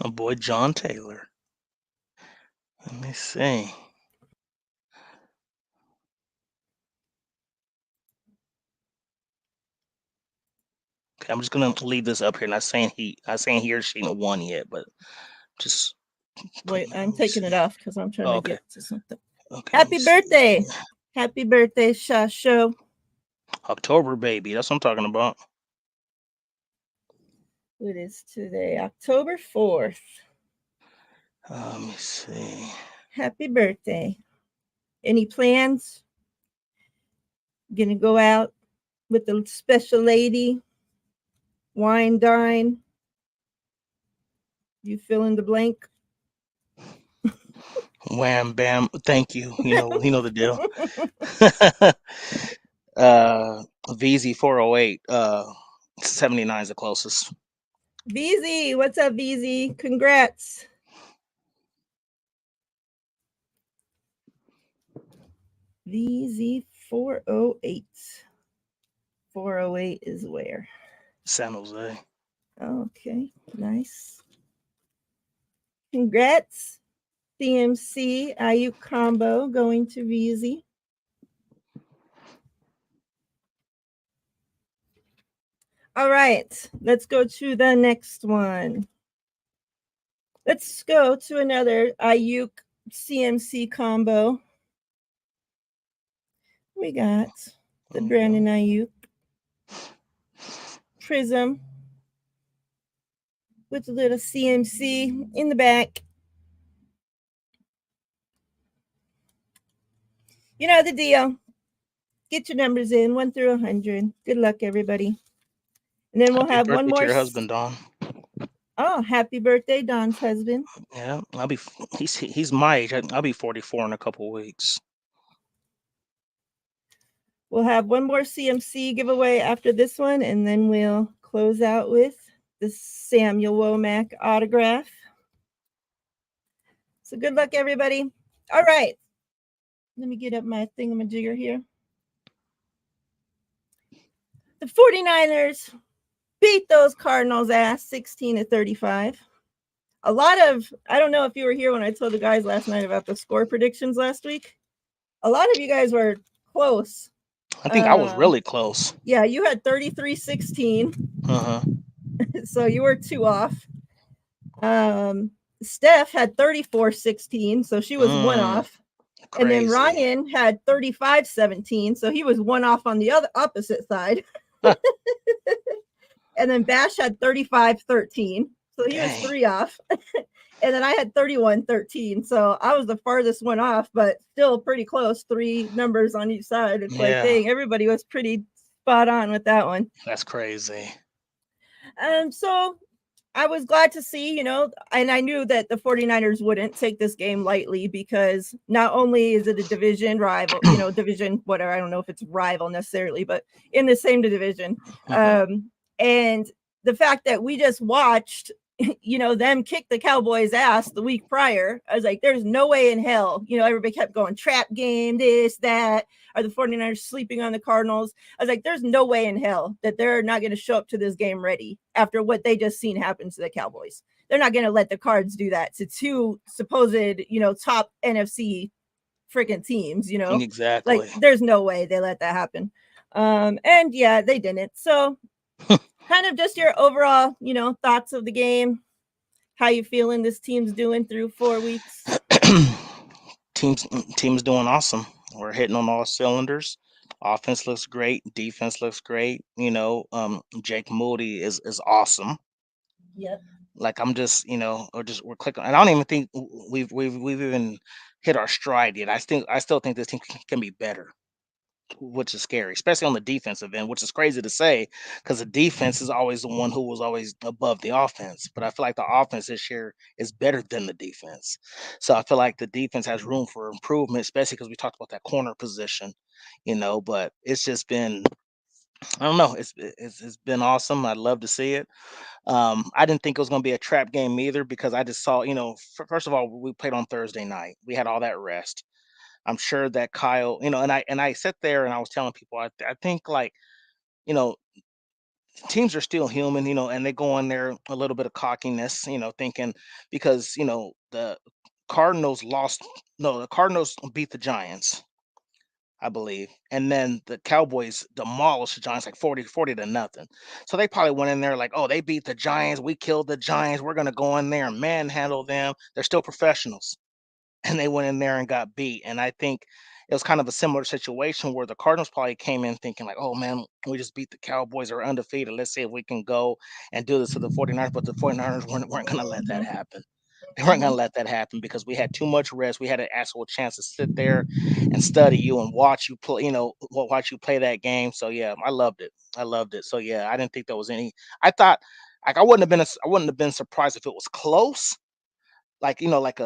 My boy John Taylor. Let me see. Okay, I'm just gonna leave this up here. Not saying he or she won yet, but just wait. I'm taking it off because I'm trying to get to something. Okay. Happy birthday! Happy birthday, Shasho. October baby. That's what I'm talking about. It is today, October 4th. Let me see. Happy birthday. Any plans? Gonna go out with the special lady? Wine, dine? You fill in the blank? Wham, bam. Thank you. You know the deal. VZ 408. 79 is the closest. VZ, what's up, VZ? Congrats. VZ 408. 408 is where? San Jose. Okay, nice. Congrats. CMC Ayuk combo going to VZ. All right, let's go to the next one. Let's go to another Ayuk CMC combo. We got the Brandon Ayuk Prism with a little CMC in the back. You know the deal. Get your numbers in, 1 through 100. Good luck, everybody. And then we'll have one more. To your husband, Don. Oh, happy birthday, Don's husband. Yeah, he's my age. I'll be 44 in a couple of weeks. We'll have one more CMC giveaway after this one, and then we'll close out with the Samuel Womack autograph. So good luck, everybody. All right. Let me get up my thingamajigger here. The 49ers beat those Cardinals' ass 16-35. A lot of, I don't know if you were here when I told the guys last night about the score predictions last week. A lot of you guys were close. I think I was really close. Yeah, you had 33-16. Uh-huh. So you were 2 off. Steph had 34-16, so she was 1 off. And then Crazy. Ryan had 35-17, so he was one off on the other opposite side. And then Bash had 35-13, so he was Dang. 3 off. And then I had 31-13, so I was the farthest one off, but still pretty close. 3 numbers on each side. It's like, Yeah, dang, everybody was pretty spot on with that one. that's crazy. So I was glad to see, and I knew that the 49ers wouldn't take this game lightly because not only is it a division rival, division, whatever, I don't know if it's rival necessarily, but in the same division. And the fact that we just watched, them kick the Cowboys' ass the week prior, I was like, there's no way in hell, everybody kept going trap game, this, that. Are the 49ers sleeping on the Cardinals? I was like, there's no way in hell that they're not going to show up to this game ready after what they just seen happen to the Cowboys. They're not going to let the Cards do that to 2 supposed, top NFC freaking teams, Exactly. like there's no way they let that happen. And yeah, they didn't. So kind of just your overall, thoughts of the game, how you feeling this team's doing through 4 weeks? Team's doing awesome. We're hitting on all cylinders. Offense looks great. Defense looks great. Jake Moody is awesome. Yep. Like I'm just, we're clicking. And I don't even think we've even hit our stride yet. I still think this team can be better, which is scary, especially on the defensive end, which is crazy to say because the defense is always the one who was always above the offense. But I feel like the offense this year is better than the defense. So I feel like the defense has room for improvement, especially because we talked about that corner position, but it's just been, I don't know, it's been awesome. I'd love to see it. I didn't think it was going to be a trap game either because I just saw, first of all, we played on Thursday night. We had all that rest. I'm sure that Kyle, and I sat there and I was telling people, I think like, you know, teams are still human, and they go in there a little bit of cockiness, thinking because, the Cardinals lost, no, the Cardinals beat the Giants, I believe. And then the Cowboys demolished the Giants like 40 to nothing. So they probably went in there like, oh, they beat the Giants. We killed the Giants. We're going to go in there and manhandle them. They're still professionals. And they went in there and got beat. And I think it was kind of a similar situation where the Cardinals probably came in thinking like, oh man, we just beat the Cowboys, are undefeated. Let's see if we can go and do this to the 49ers. But the 49ers weren't going to let that happen. They weren't going to let that happen because we had too much rest. We had an actual chance to sit there and study you and watch you play, watch you play that game. So yeah, I loved it. I loved it. So yeah, I didn't think there was any. I thought like I wouldn't have been surprised if it was close, like like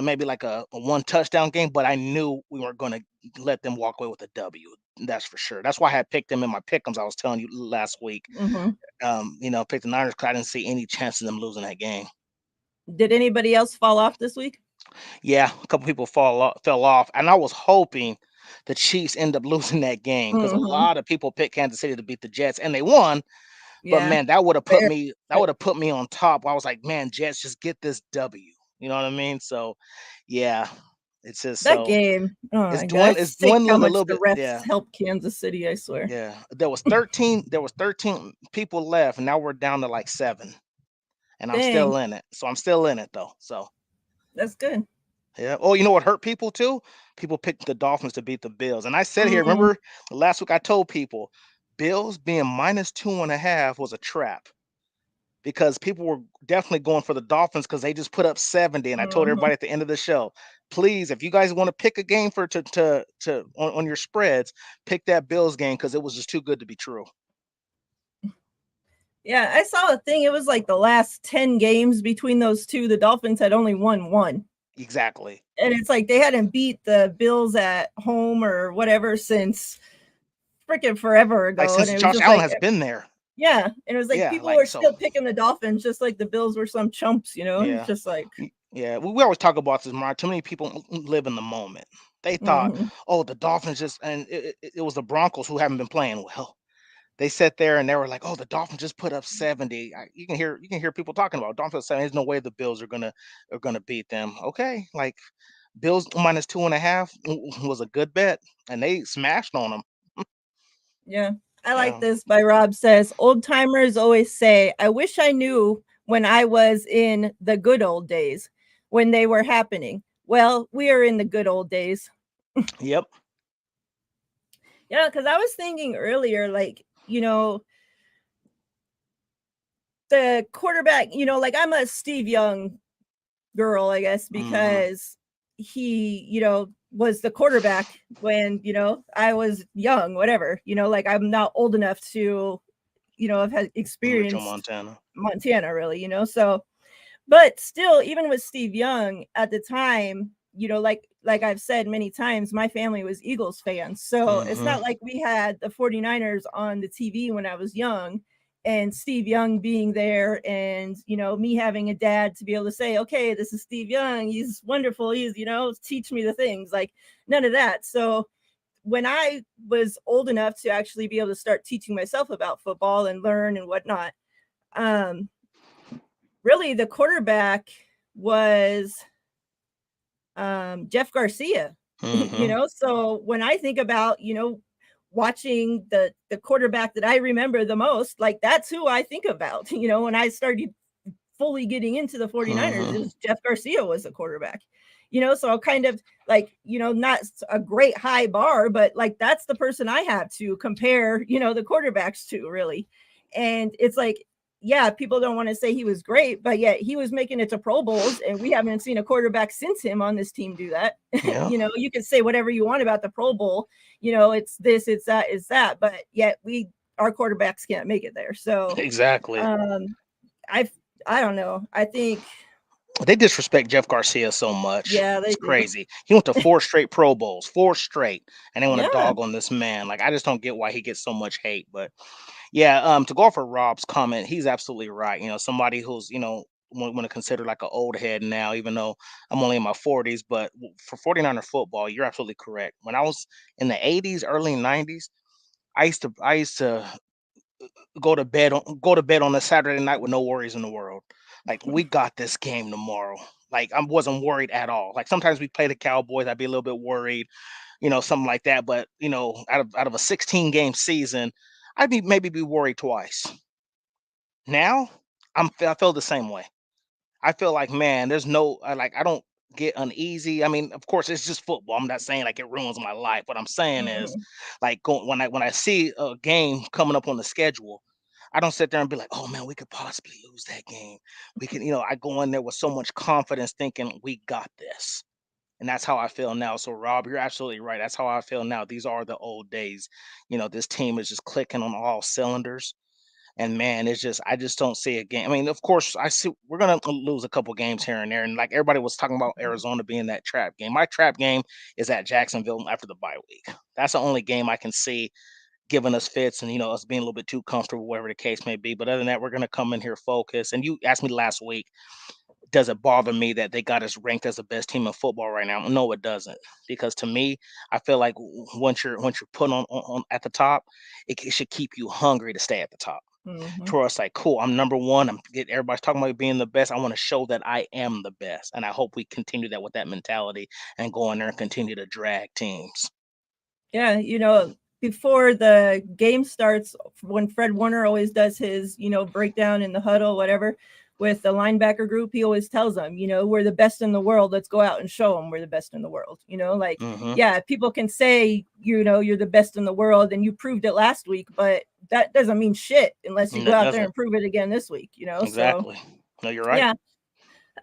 maybe like a one touchdown game, but I knew we weren't going to let them walk away with a W. That's for sure. That's why I had picked them in my pick'ems. I was telling you last week. Picked the Niners because I didn't see any chance of them losing that game. Did anybody else fall off this week? Yeah, a couple people fell off, and I was hoping the Chiefs end up losing that game because a lot of people picked Kansas City to beat the Jets, and they won. But Yeah. man, that would have put me on top. I was like, man, Jets, just get this W. You know what I mean? So, yeah, it's just that so game. Oh it's my God. it's Sick how dwindling a much little the bit. refs Yeah, helped Kansas City, I swear. yeah. There was 13 people left, and now we're down to like 7. And I'm still Dang. in it. So I'm still in it though. So That's good. yeah. Oh, you know what hurt people too? People picked the Dolphins to beat the Bills. And I said here, remember last week I told people Bills being -2.5 was a trap because people were definitely going for the Dolphins because they just put up 70. And I told everybody at the end of the show, please, if you guys want to pick a game for on your spreads, pick that Bills game because it was just too good to be true. Yeah, I saw a thing. It was like the last 10 games between those two, the Dolphins had only won 1. Exactly. And it's like they hadn't beat the Bills at home or whatever since freaking forever ago. Like since And it was Josh just Allen like, has been there. yeah. And it was like Yeah, people like were so. still picking the Dolphins just like the Bills were some chumps, Yeah. It's just like, yeah, we always talk about this, Mariah. Too many people live in the moment. They thought, oh, the Dolphins just, and it was the Broncos who haven't been playing well. They sat there and they were like, oh, the Dolphins just put up 70. You can hear people talking about Dolphins saying there's no way the Bills are gonna beat them. Okay, like Bills -2.5 was a good bet, and they smashed on them. yeah. I like Yeah. this by Rob says, old timers always say, I wish I knew when I was in the good old days when they were happening. Well, we are in the good old days. Yep. Yeah, because I was thinking earlier, like, the quarterback, like I'm a Steve Young girl, I guess, because he, was the quarterback when, I was young, whatever, like I'm not old enough to, have had Original experienced Montana. Montana really, so, but still, even with Steve Young at the time, like I've said many times, my family was Eagles fans. So it's not like we had the 49ers on the TV when I was young and Steve Young being there and, me having a dad to be able to say, okay, this is Steve Young. He's wonderful. He's, teach me the things, like none of that. So when I was old enough to actually be able to start teaching myself about football and learn and whatnot, really the quarterback was Jeff Garcia. So when I think about, watching the quarterback that I remember the most, like that's who I think about, when I started fully getting into the 49ers, is Jeff Garcia was the quarterback. So kind of like, not a great high bar, but like that's the person I have to compare, the quarterbacks to, really. And it's like, yeah, people don't want to say he was great, but yet he was making it to Pro Bowls, and we haven't seen a quarterback since him on this team do that. Yeah. You can say whatever you want about the Pro Bowl, it's this, it's that, but yet our quarterbacks can't make it there. So Exactly. I don't know. I think They disrespect Jeff Garcia so much. yeah, they It's do. crazy. He went to 4 straight Pro Bowls, 4 straight, and they want to Yeah. dog on this man. Like I just don't get why he gets so much hate. But yeah, to go for Rob's comment, he's absolutely right. Somebody who's want to consider like an old head now, even though I'm only in my 40s. But for 49er football, you're absolutely correct. When I was in the 80s, early 90s, I used to go to bed on a Saturday night with no worries in the world. Like we got this game tomorrow. Like I wasn't worried at all. Like sometimes we play the Cowboys, I'd be a little bit worried, something like that. But out of a 16 game season, I'd maybe be worried twice. Now I feel the same way. I feel like, man, there's no I don't get uneasy. I mean, of course, it's just football. I'm not saying like it ruins my life. What I'm saying is, like, when I see a game coming up on the schedule, I don't sit there and be like, oh man, we could possibly lose that game. We can, I go in there with so much confidence, thinking we got this. And that's how I feel now. So, Rob, you're absolutely right. That's how I feel now. These are the old days. This team is just clicking on all cylinders. And man, I just don't see a game. I mean, of course, I see we're gonna lose a couple games here and there. And like everybody was talking about Arizona being that trap game. My trap game is at Jacksonville after the bye week. That's the only game I can see giving us fits and us being a little bit too comfortable, whatever the case may be. But other than that, we're gonna come in here focused. And you asked me last week, does it bother me that they got us ranked as the best team in football right now? No, it doesn't. Because to me, I feel like once you're put on at the top, it should keep you hungry to stay at the top. To us, like, cool, I'm number one. Everybody's talking about being the best. I want to show that I am the best. And I hope we continue that with that mentality and go in there and continue to drag teams. Yeah, before the game starts, when Fred Warner always does his, breakdown in the huddle, whatever, with the linebacker group, he always tells them, we're the best in the world. Let's go out and show them we're the best in the world. Like, yeah, people can say, you're the best in the world and you proved it last week, but that doesn't mean shit unless you go out there and prove it again this week, Exactly. So, no, you're right.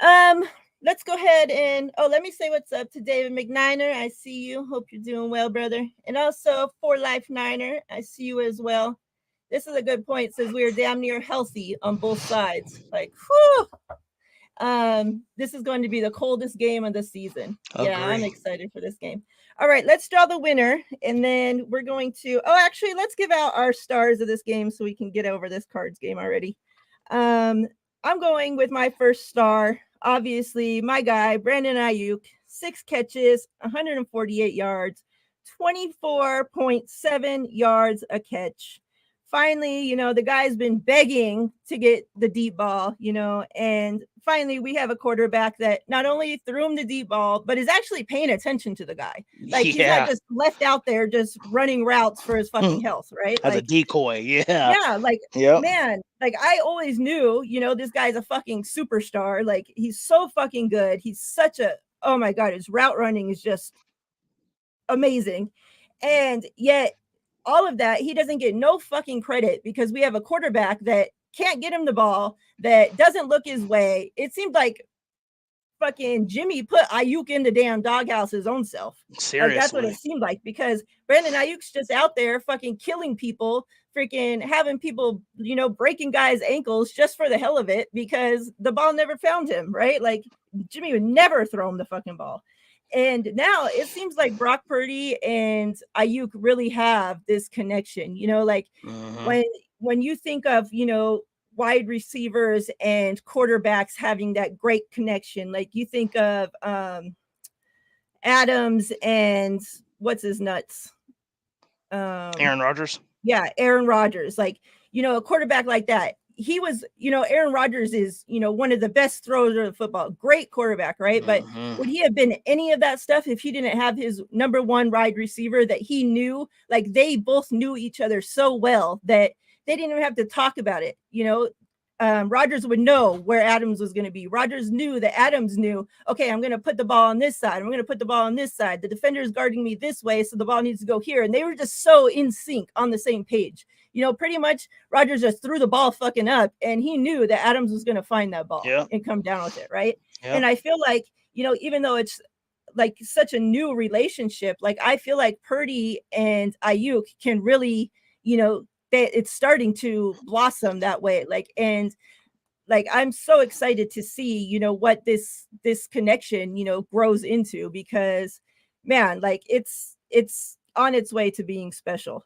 Yeah. Let's go ahead and let me say what's up to David McNiner. I see you. Hope you're doing well, brother. And also For Life Niner, I see you as well. This is a good point. It says we are damn near healthy on both sides. Like, whew. This is going to be the coldest game of the season. Agree. Yeah, I'm excited for this game. All right, let's draw the winner, and then we're going to. Oh, actually, let's give out our stars of this game so we can get over this cards game already. I'm going with my first star. Obviously, my guy, Brandon Ayuk, 6 catches, 148 yards, 24.7 yards a catch. Finally, the guy's been begging to get the deep ball, and finally we have a quarterback that not only threw him the deep ball, but is actually paying attention to the guy. Like, he's not just left out there just running routes for his fucking health, right? As like, a decoy, yeah. Yeah, like, man, like I always knew, this guy's a fucking superstar. Like, he's so fucking good. He's such a, oh my God, his route running is just amazing. And yet, all of that, he doesn't get no fucking credit because we have a quarterback that can't get him the ball, that doesn't look his way. It seemed like fucking Jimmy put Ayuk in the damn doghouse his own self. Like that's what it Seriously. seemed like because Brandon Ayuk's just out there fucking killing people, freaking having people, breaking guys' ankles just for the hell of it because the ball never found him, right? Like Jimmy would never throw him the fucking ball. And now it seems like Brock Purdy and Ayuk really have this connection, like Hmm. when when you think of, wide receivers and quarterbacks having that great connection. Like you think of Adams and what's his nuts? Um, Aaron Rodgers. yeah, Aaron Rodgers. Like, a quarterback like that. He was, Aaron Rodgers is, one of the best throwers of the football. Great quarterback, right? But Hmm. would he have been any of that stuff if he didn't have his number one wide receiver that he knew? Like they both knew each other so well that they didn't even have to talk about it. Rodgers would know where Adams was going to be. Rodgers knew that Adams knew, okay, I'm going to put the ball on this side. I'm going to put the ball on this side. The defender is guarding me this way, so the ball needs to go here. And they were just so in sync on the same page. Pretty much Rodgers just threw the ball fucking up and he knew that Adams was going to find that ball Yeah. and come down with it, right? Yeah. And I feel like, even though it's like such a new relationship, like I feel like Purdy and Ayuk can really, it's starting to blossom that way. Like I'm so excited to see, what this connection, grows into because man, like it's on its way to being special.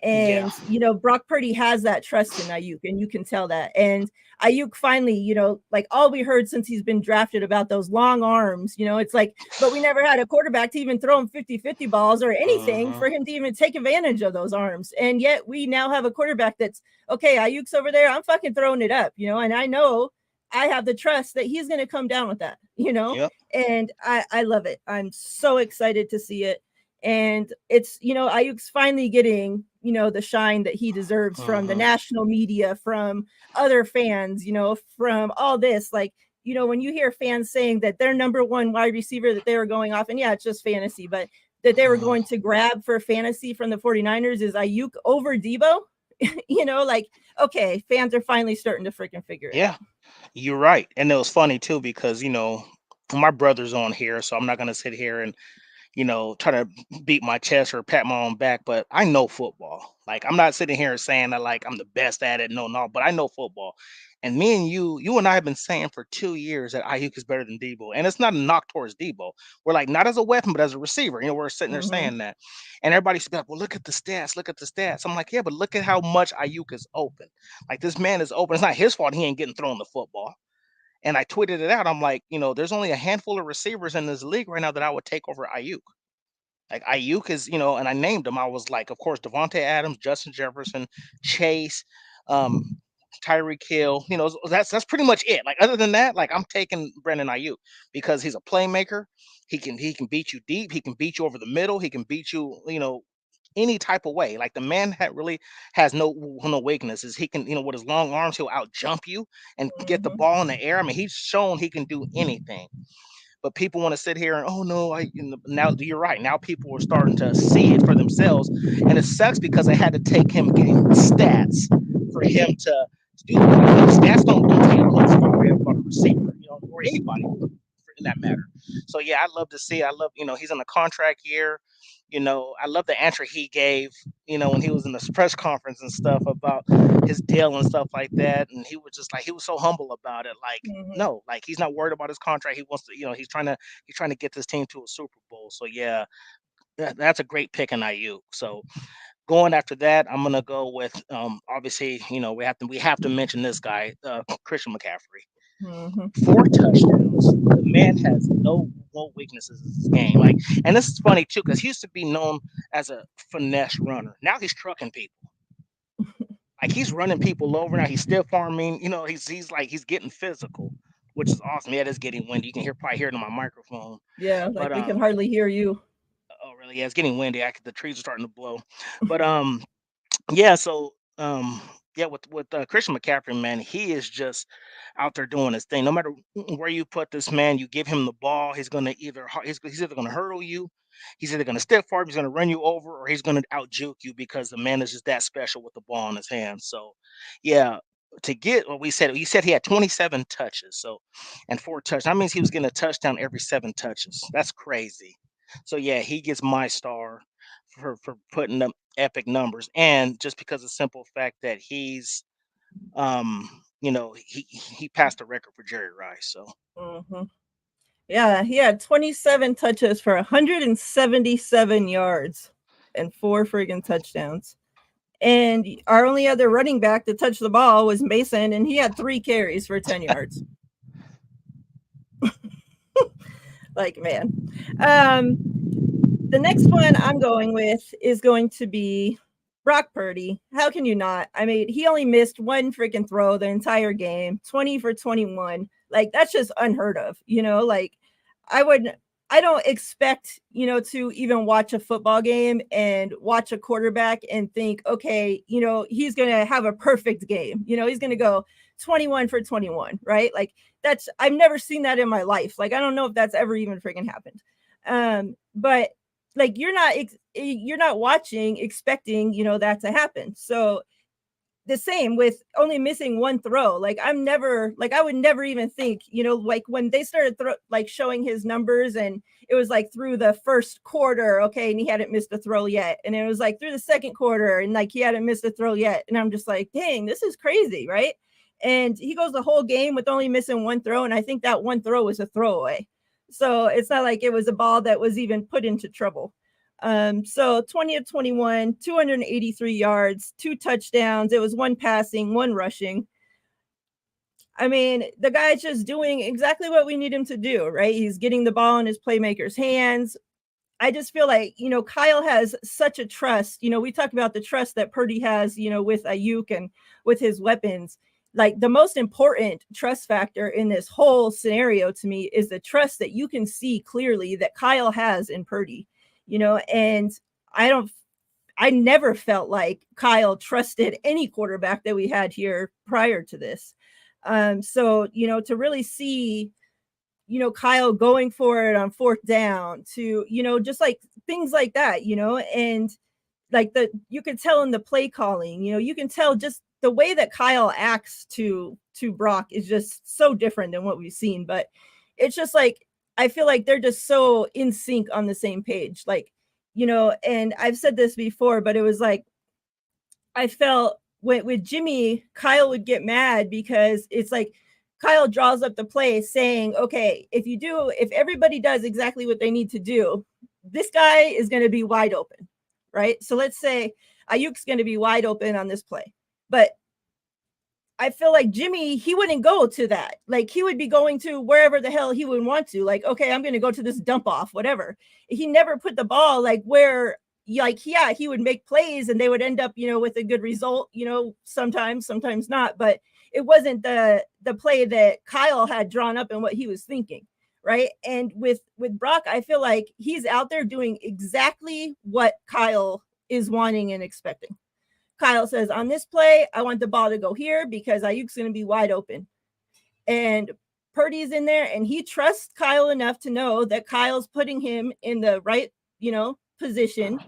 Yeah. And Brock Purdy has that trust in Ayuk, and you can tell that. And Ayuk finally, like all we heard since he's been drafted about those long arms, it's like, but we never had a quarterback to even throw him 50-50 balls or anything Hmm. for him to even take advantage of those arms. And yet we now have a quarterback that's okay, Ayuk's over there. I'm fucking throwing it up, and I know I have the trust that he's going to come down with that, Yep. and I love it. I'm so excited to see it. And it's, Ayuk's finally getting, the shine that he deserves from the Hmm. national media, from other fans, from all this. Like, when you hear fans saying that their number one wide receiver that they were going off, and yeah, it's just fantasy, but that they were going to grab for fantasy from the 49ers is Ayuk over Debo, like, okay, fans are finally starting to freaking figure it Yeah, out. you're right. And it was funny too because my brother's on here, so I'm not gonna sit here and try to beat my chest or pat my own back, but I know football. Like I'm not sitting here saying that like I'm the best at it. No, no, but I know football. And me and you and I have been saying for 2 years that Ayuk is better than Debo. And it's not a knock towards Debo. We're like not as a weapon, but as a receiver. We're sitting there Mm-hmm. saying that. And everybody's like, well, look at the stats, look at the stats. I'm like, yeah, but look at how much Ayuk is open. Like this man is open. It's not his fault he ain't getting thrown the football. And I tweeted it out. I'm like, there's only a handful of receivers in this league right now that I would take over Ayuk. Like Ayuk is, and I named them. I was like, of course, Devontae Adams, Justin Jefferson, Chase, um, Tyreek Hill. That's pretty much it. Like other than that, like I'm taking Brandon Ayuk because he's a playmaker. He can beat you deep. He can beat you over the middle. He can beat you, any type of way. Like the man really has no weaknesses. He can, with his long arms, he'll out jump you and get the Mm-hmm. ball in the air. I mean, he's shown he can do anything. But people want to sit here and oh no, now you're right. Now people are starting to see it for themselves, and it sucks because I had to take him getting stats for him to do that. Stats don't tell you about a receiver, or anybody in that matter. So yeah, I love to see. I love he's in a contract year. I love the answer he gave. When he was in the press conference and stuff about his deal and stuff like that, and he was just like he was so humble about it. Like Mm-hmm. no, like he's not worried about his contract. He wants to, he's trying to get this team to a Super Bowl. So yeah, that's a great pick in IU. So going after that, I'm gonna go with obviously, we have to mention this guy, Christian McCaffrey. Mm-hmm. 4 touchdowns. The man has no weaknesses in his game. Like, and this is funny too, because he used to be known as a finesse runner. Now he's trucking people. Like he's running people over now. He's still farming. He's like he's getting physical, which is awesome. Yeah, it is getting windy. You can probably hear it on my microphone. Yeah, like But we can hardly hear you. oh really? Yeah, it's getting windy. The trees are starting to blow. But yeah. So yeah, with Christian McCaffrey, man, he is just out there doing his thing. No matter where you put this man, you give him the ball, he's gonna either he's either gonna hurdle you He's either going to step forward, he's going to run you over, or he's going to out juke you because the man is just that special with the ball in his hands. So, yeah, to get what he said he had 27 touches. So, and 4 touchdowns. That means he was getting a touchdown every 7 touches. That's crazy. So, yeah, he gets my star for putting up epic numbers, and just because of the simple fact that he's, he passed the record for Jerry Rice. So, Mhm. Yeah, he had 27 touches for 177 yards and 4 friggin' touchdowns. And our only other running back to touch the ball was Mason, and he had 3 carries for 10 yards. Like, man. The next one I'm going with is going to be Brock Purdy. How can you not? I mean, he only missed 1 freaking throw the entire game, 20 for 21. Like, that's just unheard of, like I don't expect, to even watch a football game and watch a quarterback and think, okay, he's going to have a perfect game. He's going to go 21 for 21, right? Like, I've never seen that in my life. Like, I don't know if that's ever even freaking happened. But like, you're not watching expecting, that to happen. So the same with only missing 1 throw. Like, I would never even think, like when they started showing his numbers, and it was like through the first quarter, okay, and he hadn't missed a throw yet. And it was like through the second quarter, and like he hadn't missed a throw yet. And I'm just like, dang, this is crazy, right? And he goes the whole game with only missing 1 throw, and I think that 1 throw was a throwaway. So it's not like it was a ball that was even put into trouble. So 20 of 21, 283 yards, 2 touchdowns. It was 1 passing, 1 rushing. I mean, the guy's just doing exactly what we need him to do, right? He's getting the ball in his playmakers' hands. I just feel like, Kyle has such a trust. We talk about the trust that Purdy has, with Ayuk and with his weapons. Like, the most important trust factor in this whole scenario to me is the trust that you can see clearly that Kyle has in Purdy. And I never felt like Kyle trusted any quarterback that we had here prior to this. So, to really see, Kyle going for it on 4th down to, just like things like that, and like you can tell in the play calling, you can tell just the way that Kyle acts to Brock is just so different than what we've seen. But it's just like, I feel like they're just so in sync on the same page. Like, and I've said this before, but it was like, I felt with Jimmy, Kyle would get mad because it's like Kyle draws up the play saying, okay, if everybody does exactly what they need to do, this guy is going to be wide open, right? So let's say Ayuk's going to be wide open on this play, but I feel like Jimmy, he wouldn't go to that. Like, he would be going to wherever the hell he would want to. Like, okay, I'm going to go to this dump off, whatever. He never put the ball like where, like, yeah, he would make plays and they would end up, with a good result, sometimes not. But it wasn't the play that Kyle had drawn up and what he was thinking, right? And with Brock, I feel like he's out there doing exactly what Kyle is wanting and expecting. Kyle says, on this play, I want the ball to go here because Ayuk's going to be wide open. And Purdy's in there, and he trusts Kyle enough to know that Kyle's putting him in the right, position.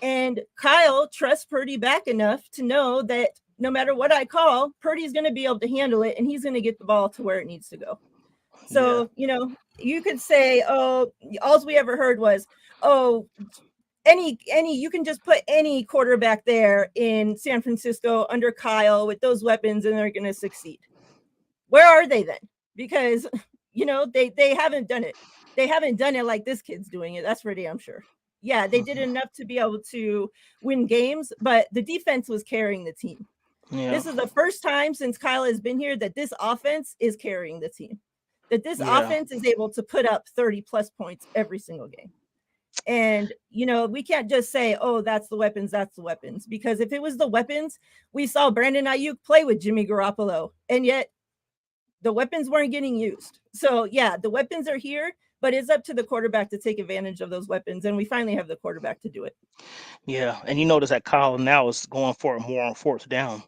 And Kyle trusts Purdy back enough to know that no matter what I call, Purdy's going to be able to handle it, and he's going to get the ball to where it needs to go. So, you could say, oh, all we ever heard was, oh, any you can just put any quarterback there in San Francisco under Kyle with those weapons and they're going to succeed. Where are they then? Because, they haven't done it. They haven't done it like this kid's doing it. That's for damn sure. Yeah, they did enough to be able to win games, but the defense was carrying the team. Yeah. This is the first time since Kyle has been here that this offense is carrying the team. That this offense is able to put up 30 plus points every single game. And, we can't just say, oh, that's the weapons. Because if it was the weapons, we saw Brandon Ayuk play with Jimmy Garoppolo, and yet the weapons weren't getting used. So, yeah, the weapons are here, but it's up to the quarterback to take advantage of those weapons. And we finally have the quarterback to do it. Yeah. And you notice that Kyle now is going for it more on 4th down.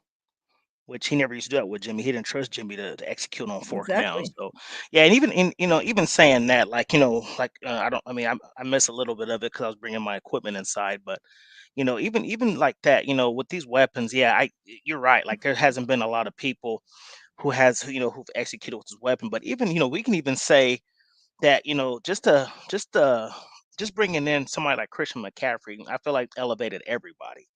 which he never used to do that with Jimmy. He didn't trust Jimmy to execute on fourth down. Exactly. So yeah, and even in even saying that, like like I don't. I mean, I miss a little bit of it because I was bringing my equipment inside, but even like that, with these weapons, yeah, you're right. Like there hasn't been a lot of people who've executed with this weapon, but even we can even say that just bringing in somebody like Christian McCaffrey, I feel like elevated everybody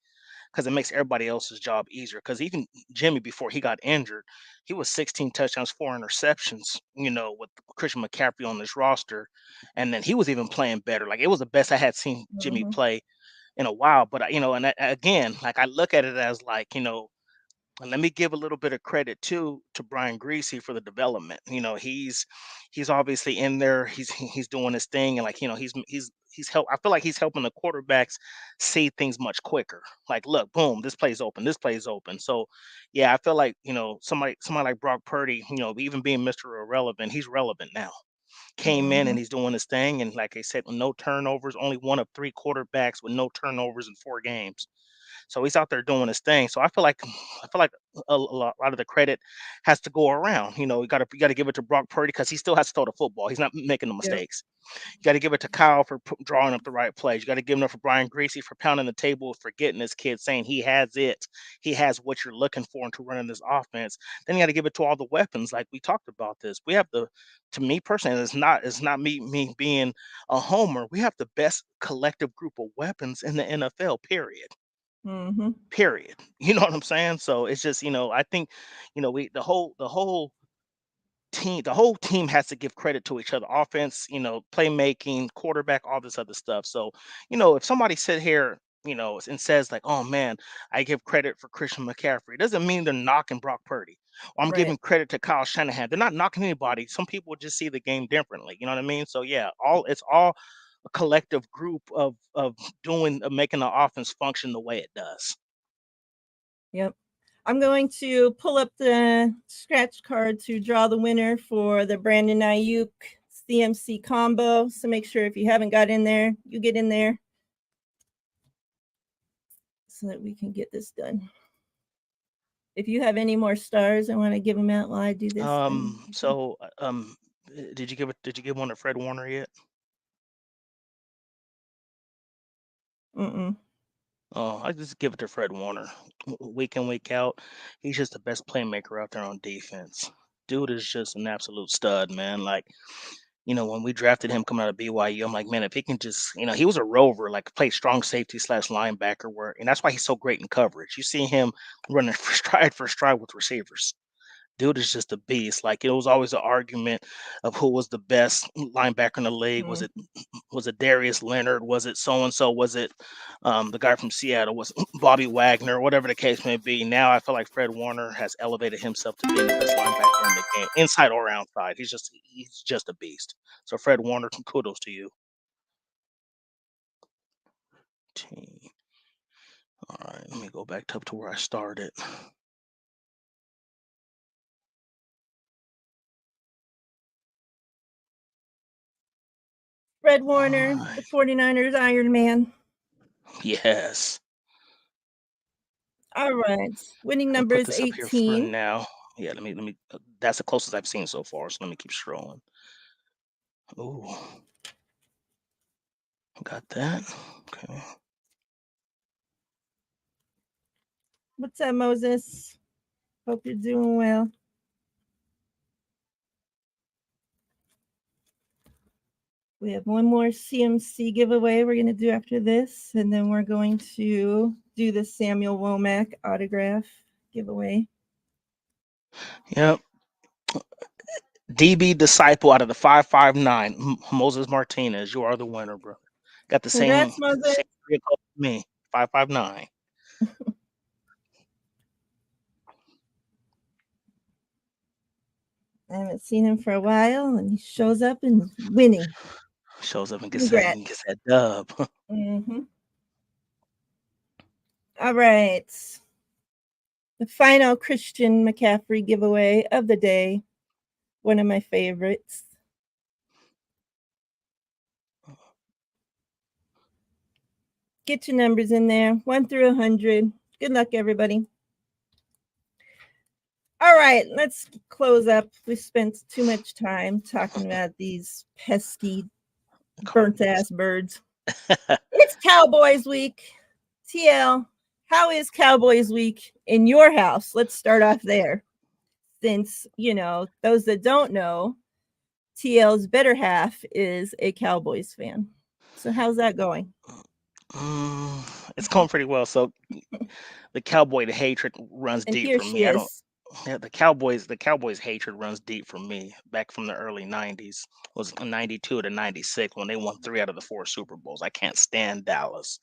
because it makes everybody else's job easier. Because even Jimmy, before he got injured, he was 16 touchdowns, 4 interceptions. With Christian McCaffrey on this roster, and then he was even playing better. Like it was the best I had seen Jimmy Hmm. play in a while. But and again, like I look at it as like and let me give a little bit of credit to Brian Greasy for the development. He's obviously in there. He's doing his thing, and like he's help. I feel like he's helping the quarterbacks see things much quicker. Like, look, boom, this play's open. This play's open. So, yeah, I feel like somebody like Brock Purdy, even being Mr. Irrelevant, he's relevant now. Came in Hmm. and he's doing his thing, and like I said, with no turnovers, only one of three quarterbacks with no turnovers in 4 games. So he's out there doing his thing. So I feel like a lot of the credit has to go around. You got to give it to Brock Purdy because he still has to throw the football. He's not making the Yep. mistakes. You got to give it to Kyle for drawing up the right plays. You got to give it up for Brian Greasy for pounding the table, for getting this kid, saying he has it. He has what you're looking for into running this offense. Then you got to give it to all the weapons, like we talked about this. We have to me personally, it's not me being a homer. We have the best collective group of weapons in the NFL. Period. Hmm. Period. You know what I'm saying? So it's just, I think, we the whole team has to give credit to each other. Offense, playmaking, quarterback, all this other stuff. So, if somebody sit here, and says like, "Oh man, I give credit for Christian McCaffrey," it doesn't mean they're knocking Brock Purdy. Or I'm Right. giving credit to Kyle Shanahan. They're not knocking anybody. Some people just see the game differently. You know what I mean? So yeah, it's all a collective group of making the offense function the way it does. Yep. I'm going to pull up the scratch card to draw the winner for the Brandon Ayuk CMC combo. So make sure if you haven't got in there, you get in there so that we can get this done. If you have any more stars, I want to give them out while I do this. So, did you give one to Fred Warner yet? Mm-mm. Oh, I just give it to Fred Warner. Week in, week out, he's just the best playmaker out there on defense. Dude is just an absolute stud, man. Like, when we drafted him coming out of BYU, I'm like, man, if he can just, he was a rover, like play strong safety slash linebacker, and that's why he's so great in coverage. You see him running for stride with receivers. Dude is just a beast. Like it was always an argument of who was the best linebacker in the league. Was Mm. it Darius Leonard? Was it so and so? Was it the guy from Seattle? Was it Bobby Wagner? Whatever the case may be. Now I feel like Fred Warner has elevated himself to being the best linebacker in the game, inside or outside. He's just a beast. So Fred Warner, kudos to you. Team. All right, let me go back to where I started. Fred All Warner, right. the 49ers Iron Man. Yes. All right. Winning I'm gonna number put is this up here for 18. now. Yeah, let me. That's the closest I've seen so far. So let me keep scrolling. Ooh, got that. Okay. What's up, Moses? Hope you're doing well. We have one more CMC giveaway we're going to do after this, and then we're going to do the Samuel Womack autograph giveaway. Yep. DB Disciple out of the 559. Moses Martinez. You are the winner, brother. Got the same Congrats, Moses. same vehicle as me. 559. I haven't seen him for a while, and he shows up and winning. Shows up and Congrats. gets that dub. Mm-hmm. All right. The final Christian McCaffrey giveaway of the day. One of my favorites. Get your numbers in there, 1 through 100. Good luck, everybody. right, let's close up. We spent too much time talking about these pesky, burnt ass birds. It's Cowboys Week. TL, how is Cowboys Week in your house? Let's start off there. Since, those that don't know, TL's better half is a Cowboys fan. So how's that going? It's going pretty well. So the hatred runs And deep here for she me. I don't. is. Yeah, the Cowboys hatred runs deep for me. Back from the early '90s, was '92 to '96 when they won 3 out of the 4 Super Bowls. I can't stand Dallas.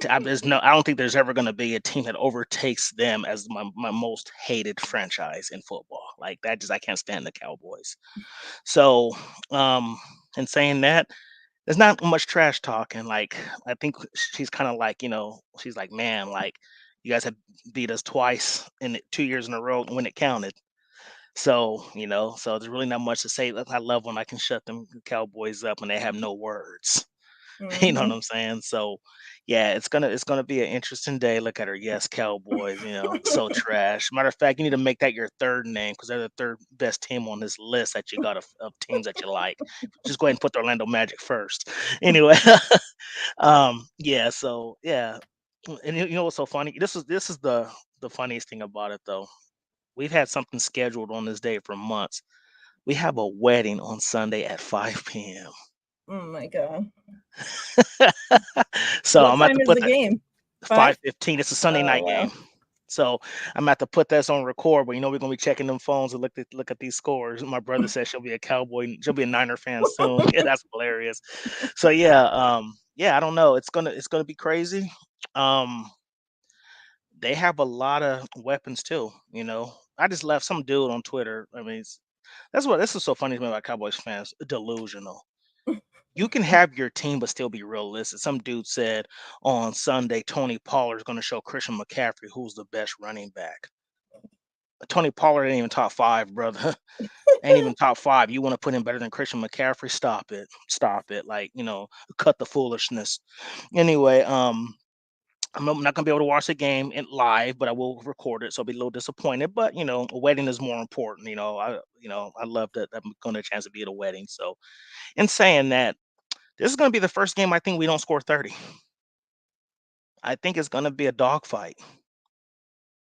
I don't think there's ever going to be a team that overtakes them as my most hated franchise in football. Like that, I can't stand the Cowboys. So, in saying that, there's not much trash talking. Like I think she's kind of like, she's like, man, like you guys have beat us twice in 2 years in a row when it counted. So, so there's really not much to say. I love when I can shut them Cowboys up and they have no words. You know what Mhm. I'm saying? So, yeah, it's gonna be an interesting day. Look at her, yes, Cowboys. So trash. Matter of fact, you need to make that your third name because they're the third best team on this list that you got of teams that you like. Just go ahead and put the Orlando Magic first. Anyway, yeah. So yeah, and you know what's so funny? This is the funniest thing about it though. We've had something scheduled on this day for months. We have a wedding on Sunday at 5 p.m. Oh my god. So What I'm about time to is put the that game? 5? 5:15. It's a Sunday Oh night wow. game. So I'm about to put this on record, but we're gonna be checking them phones and look at these scores. My brother says she'll be a Cowboy, she'll be a Niner fan soon. Yeah, that's hilarious. So yeah, I don't know. It's gonna be crazy. Um, they have a lot of weapons too. I just left some dude on Twitter. I mean, this is so funny to me about Cowboys fans. Delusional. You can have your team but still be realistic. Some dude said on Sunday Tony Pollard is going to show Christian McCaffrey who's the best running back. Tony Pollard ain't even top 5, brother. Ain't even top 5. You want to put him better than Christian McCaffrey? Stop it. Stop it. Like, cut the foolishness. Anyway, I'm not gonna be able to watch the game in live, but I will record it, so I'll be a little disappointed. But a wedding is more important. I love that I'm going to chance to be at a wedding. So, in saying that, this is going to be the first game I think we don't score 30. I think it's going to be a dogfight.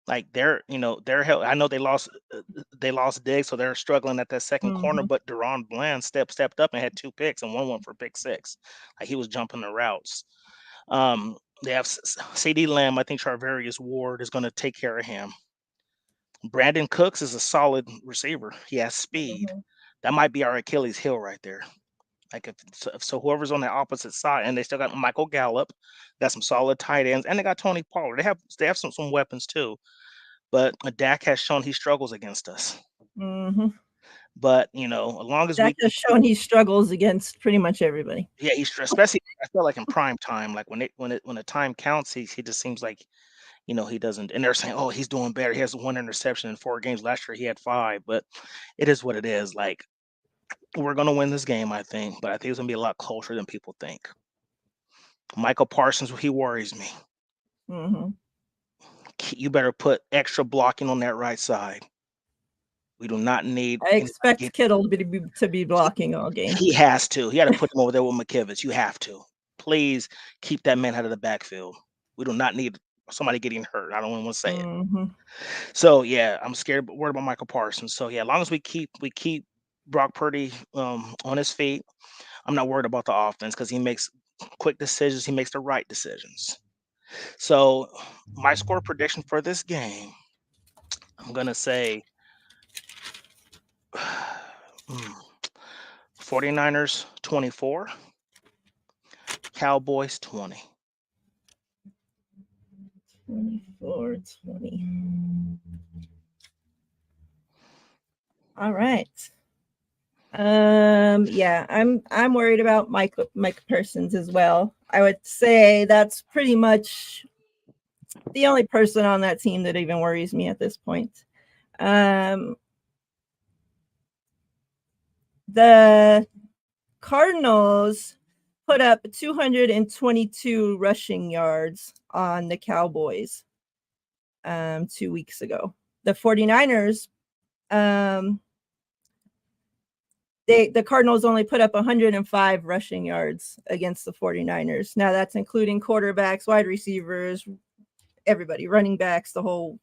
Like they're hell. I know they lost Diggs, so they're struggling at that second corner. Mhm. But Deron Bland stepped up and had 2 picks, and one went for pick 6. Like he was jumping the routes. They have CD Lamb. I think Charvarius Ward is going to take care of him. Brandon Cooks is a solid receiver. He has speed. Mhm. That might be our Achilles heel right there. Like if whoever's on the opposite side, and they still got Michael Gallup, got some solid tight ends, and they got Tony Pollard. They have some weapons too. But Dak has shown he struggles against us. Mhm. But as long as Dak we has shown he struggles against pretty much everybody. yeah, especially I feel like in prime time, like when the time counts, he just seems like he doesn't. And they're saying, oh, he's doing better. He has 1 interception in 4 games. Last year he had 5, but it is what it is. Like we're gonna win this game, I think, but I think it's gonna be a lot closer than people think. Michael Parsons, he worries me. Mhm. You better put extra blocking on that right side. We do not need I anybody expect get. Kittle to be blocking all game. He has to. He had to put him over there with McKivitz. You have to. Please keep that man out of the backfield. We do not need somebody getting hurt. I don't even want to say it. Mhm. So yeah, I'm scared, worried about Michael Parsons. So yeah, as long as we keep Brock Purdy on his feet, I'm not worried about the offense because he makes quick decisions. He makes the right decisions. So my score prediction for this game, I'm gonna say mm, 49ers 24, Cowboys 20. 24-20. All right. Yeah, I'm worried about Mike Parsons as well. I would say that's pretty much the only person on that team that even worries me at this point. The Cardinals put up 222 rushing yards on the Cowboys 2 weeks ago. The 49ers The Cardinals only put up 105 rushing yards against the 49ers. Now that's including quarterbacks, wide receivers, everybody, running backs, the whole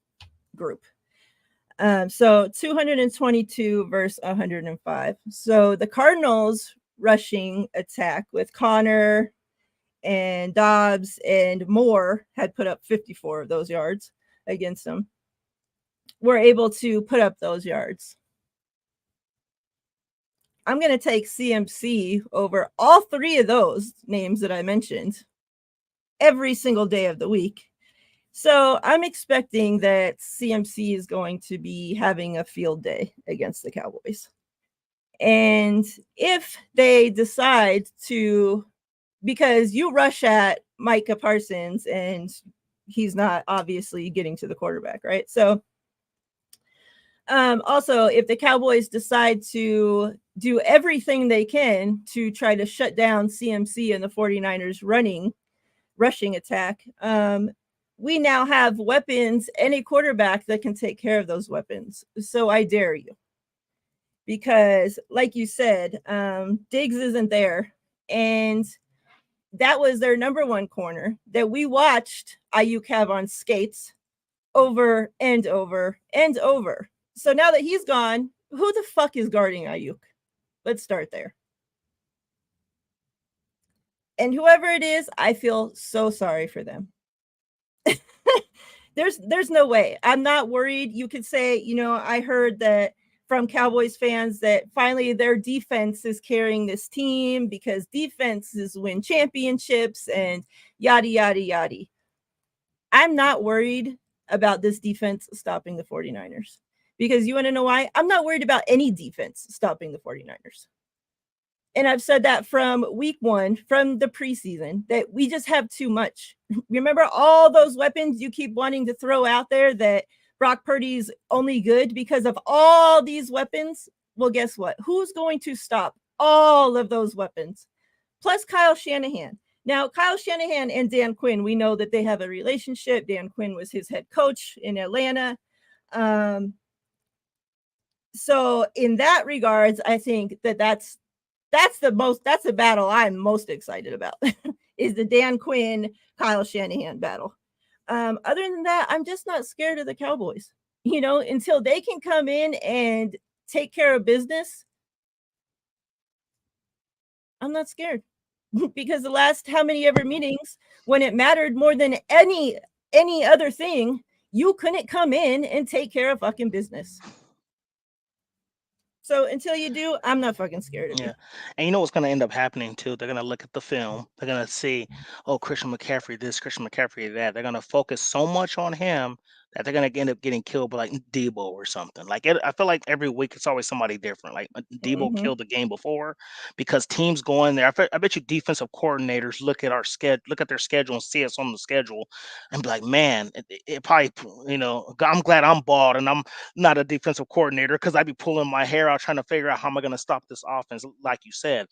group. So 222 versus 105. So the Cardinals rushing attack with Connor and Dobbs and Moore had put up 54 of those yards against them. Were able to put up those yards. I'm going to take CMC over all three of those names that I mentioned every single day of the week. So I'm expecting that CMC is going to be having a field day against the Cowboys. And if they decide to, because you rush at Micah Parsons and he's not obviously getting to the quarterback, right? So also, if the Cowboys decide to do everything they can to try to shut down CMC and the 49ers rushing attack, we now have weapons and a quarterback that can take care of those weapons. So I dare you. Because, like you said, Diggs isn't there. And that was their number one corner that we watched Ayuk have on skates over and over and over. So now that he's gone, who the fuck is guarding Ayuk? Let's start there. And whoever it is, I feel so sorry for them. There's no way. I'm not worried. You could say, I heard that from Cowboys fans that finally their defense is carrying this team because defenses win championships and yada, yada, yada. I'm not worried about this defense stopping the 49ers. Because you want to know why? I'm not worried about any defense stopping the 49ers. And I've said that from week one, from the preseason, that we just have too much. Remember all those weapons you keep wanting to throw out there that Brock Purdy's only good because of all these weapons? Well, guess what? Who's going to stop all of those weapons? Plus Kyle Shanahan. Now, Kyle Shanahan and Dan Quinn, we know that they have a relationship. Dan Quinn was his head coach in Atlanta. So in that regards, I think that's the battle I'm most excited about is the Dan Quinn, Kyle Shanahan battle. Other than that, I'm just not scared of the Cowboys, until they can come in and take care of business. I'm not scared because the last how many ever meetings when it mattered more than any other thing, you couldn't come in and take care of fucking business. So until you do, I'm not fucking scared of you. Yeah. And you know what's going to end up happening too? They're going to look at the film. They're going to see, oh, Christian McCaffrey this, Christian McCaffrey that. They're going to focus so much on him that they're going to end up getting killed by like Debo or something. I feel like every week it's always somebody different. Like Debo killed the game before because teams go in there. I bet you defensive coordinators look at their schedule and see us on the schedule and be like, man, it probably, I'm glad I'm bald and I'm not a defensive coordinator because I'd be pulling my hair out trying to figure out how am I going to stop this offense. Like you said,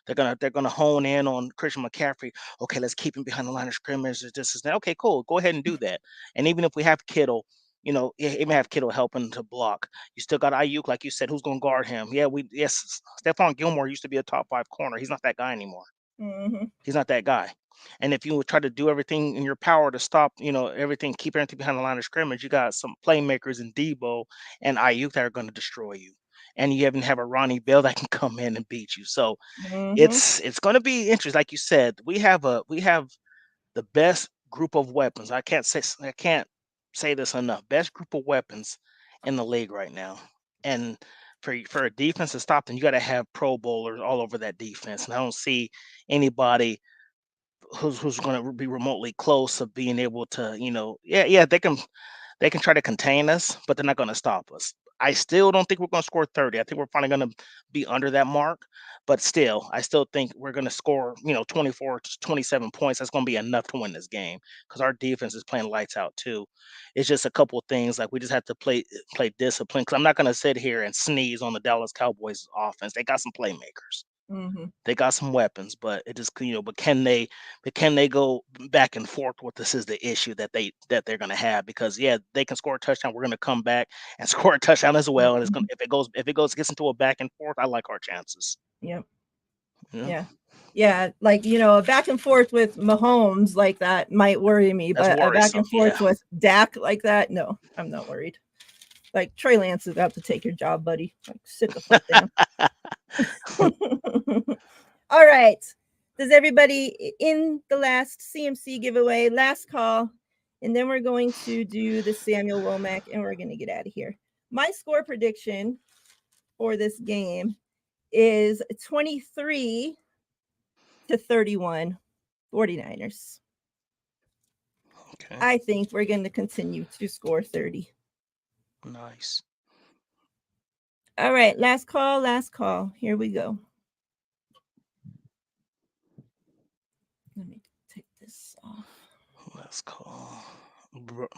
they're gonna hone in on Christian McCaffrey. Okay, let's keep him behind the line of scrimmage. This is that. Okay, cool. Go ahead and do that. And even if we have Kittle, even have Kittle helping to block. You still got Ayuk, like you said, who's going to guard him? Yes, Stephon Gilmore used to be a top 5 corner. He's not that guy anymore. He's not that guy. And if you would try to do everything in your power to stop, keep everything behind the line of scrimmage, you got some playmakers in Debo and Ayuk that are going to destroy you. And you even have a Ronnie Bell that can come in and beat you. So it's going to be interesting. Like you said, we have the best group of weapons. I can't say this enough. Best group of weapons in the league right now. And for a defense to stop them, you got to have Pro Bowlers all over that defense. And I don't see anybody who's going to be remotely close of being able to, they can try to contain us, but they're not going to stop us. I still don't think we're going to score 30. I think we're finally going to be under that mark, but still, I still think we're going to score, 24 to 27 points. That's going to be enough to win this game because our defense is playing lights out too. It's just a couple of things like we just have to play discipline because I'm not going to sit here and sneeze on the Dallas Cowboys offense. They got some playmakers. Mm-hmm. They got some weapons, but it just but can they go back and forth with this is the issue that they're gonna have because yeah, they can score a touchdown. We're gonna come back and score a touchdown as well. And it's gonna if it goes gets into a back and forth, I like our chances. Yep. Yeah. Yeah. Like, a back and forth with Mahomes like that might worry me, That's but a back and worrisome. forth Yeah. with Dak like that, no, I'm not worried. Like Trey Lance is about to take your job, buddy. Like, sit the fuck down. All right. Does everybody in the last CMC giveaway, last call, and then we're going to do the Samuel Womack and we're going to get out of here. My score prediction for this game is 23-31 49ers. Okay. I think we're going to continue to score 30. Nice. All right, last call. Here we go. Let me take this off. Let's call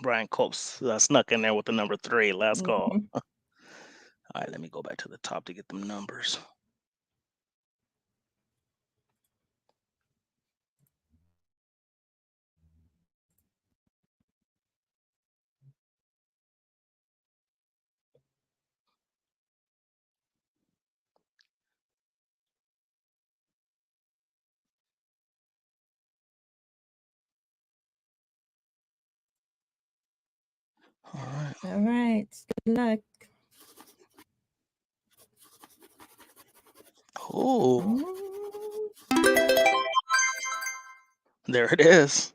Brian Copes. Snuck in there with the number 3. Last call. Mhm. All right, let me go back to the top to get them numbers. All right. All right. Good luck. Oh, there it is.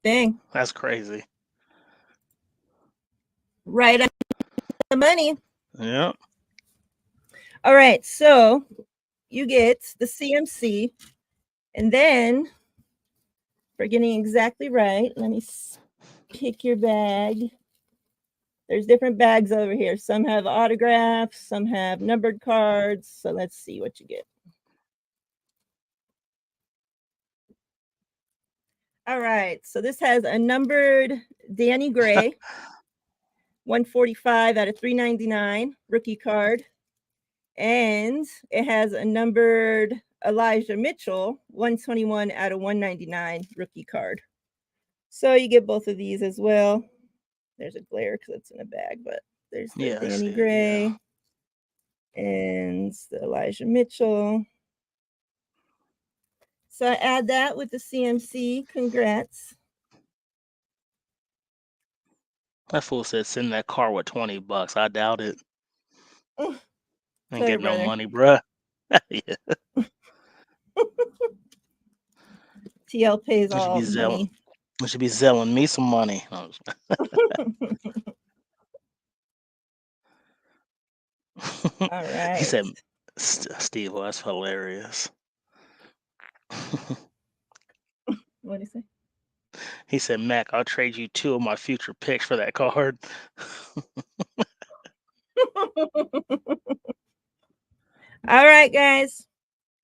Dang. That's crazy. Right on the money. Yep. All right. So you get the CMC. And then, for getting exactly right, let me pick your bag. There's different bags over here. Some have autographs, some have numbered cards. So let's see what you get. All right. So this has a numbered Danny Gray, 145 out of 399 rookie card. And it has a numbered Elijah Mitchell, 121 out of 199 rookie card. So you get both of these as well. There's a glare because it's in a bag, but there's the Danny Gray and the Elijah Mitchell. So I add that with the CMC. Congrats. That fool said send that car with $20. I doubt it. Mm. Ain't Sorry, get no brother. money, bruh. Yeah. TL pays I should all be the money. I should be selling me some money. All right. He said, Steve, well, that's hilarious. What did he say? He said, Mac, I'll trade you 2 of my future picks for that card. All right, guys.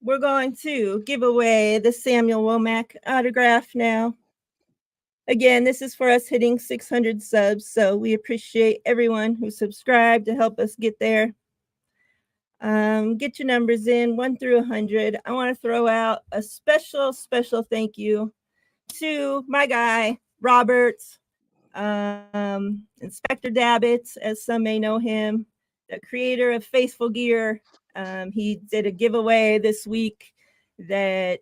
We're going to give away the Samuel Womack autograph now. Again, this is for us hitting 600 subs, so we appreciate everyone who subscribed to help us get there. Get your numbers in 1 through 100. I want to throw out a special thank you to my guy, Robert, Inspector Dabbit, as some may know him, the creator of Faithful Gear. He did a giveaway this week that,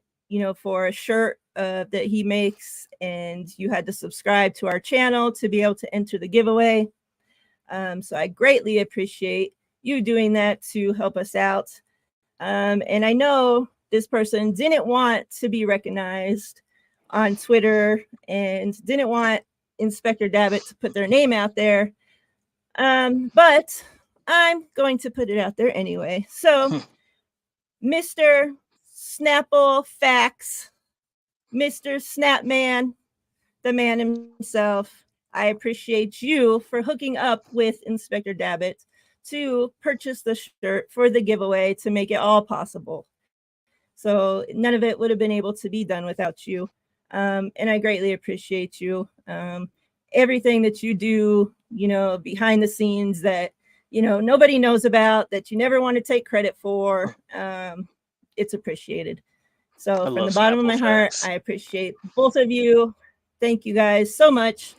for a shirt that he makes, and you had to subscribe to our channel to be able to enter the giveaway. So I greatly appreciate you doing that to help us out. And I know this person didn't want to be recognized on Twitter and didn't want Inspector Dabbit to put their name out there. But I'm going to put it out there anyway. So, Mr. Snapple Facts, Mr. Snapman, the man himself, I appreciate you for hooking up with Inspector Dabbit to purchase the shirt for the giveaway to make it all possible. So none of it would have been able to be done without you. And I greatly appreciate you. Everything that you do, behind the scenes that nobody knows about, that you never want to take credit for. It's appreciated. So I from the love bottom of Snapple my heart, facts. I appreciate both of you. Thank you guys so much.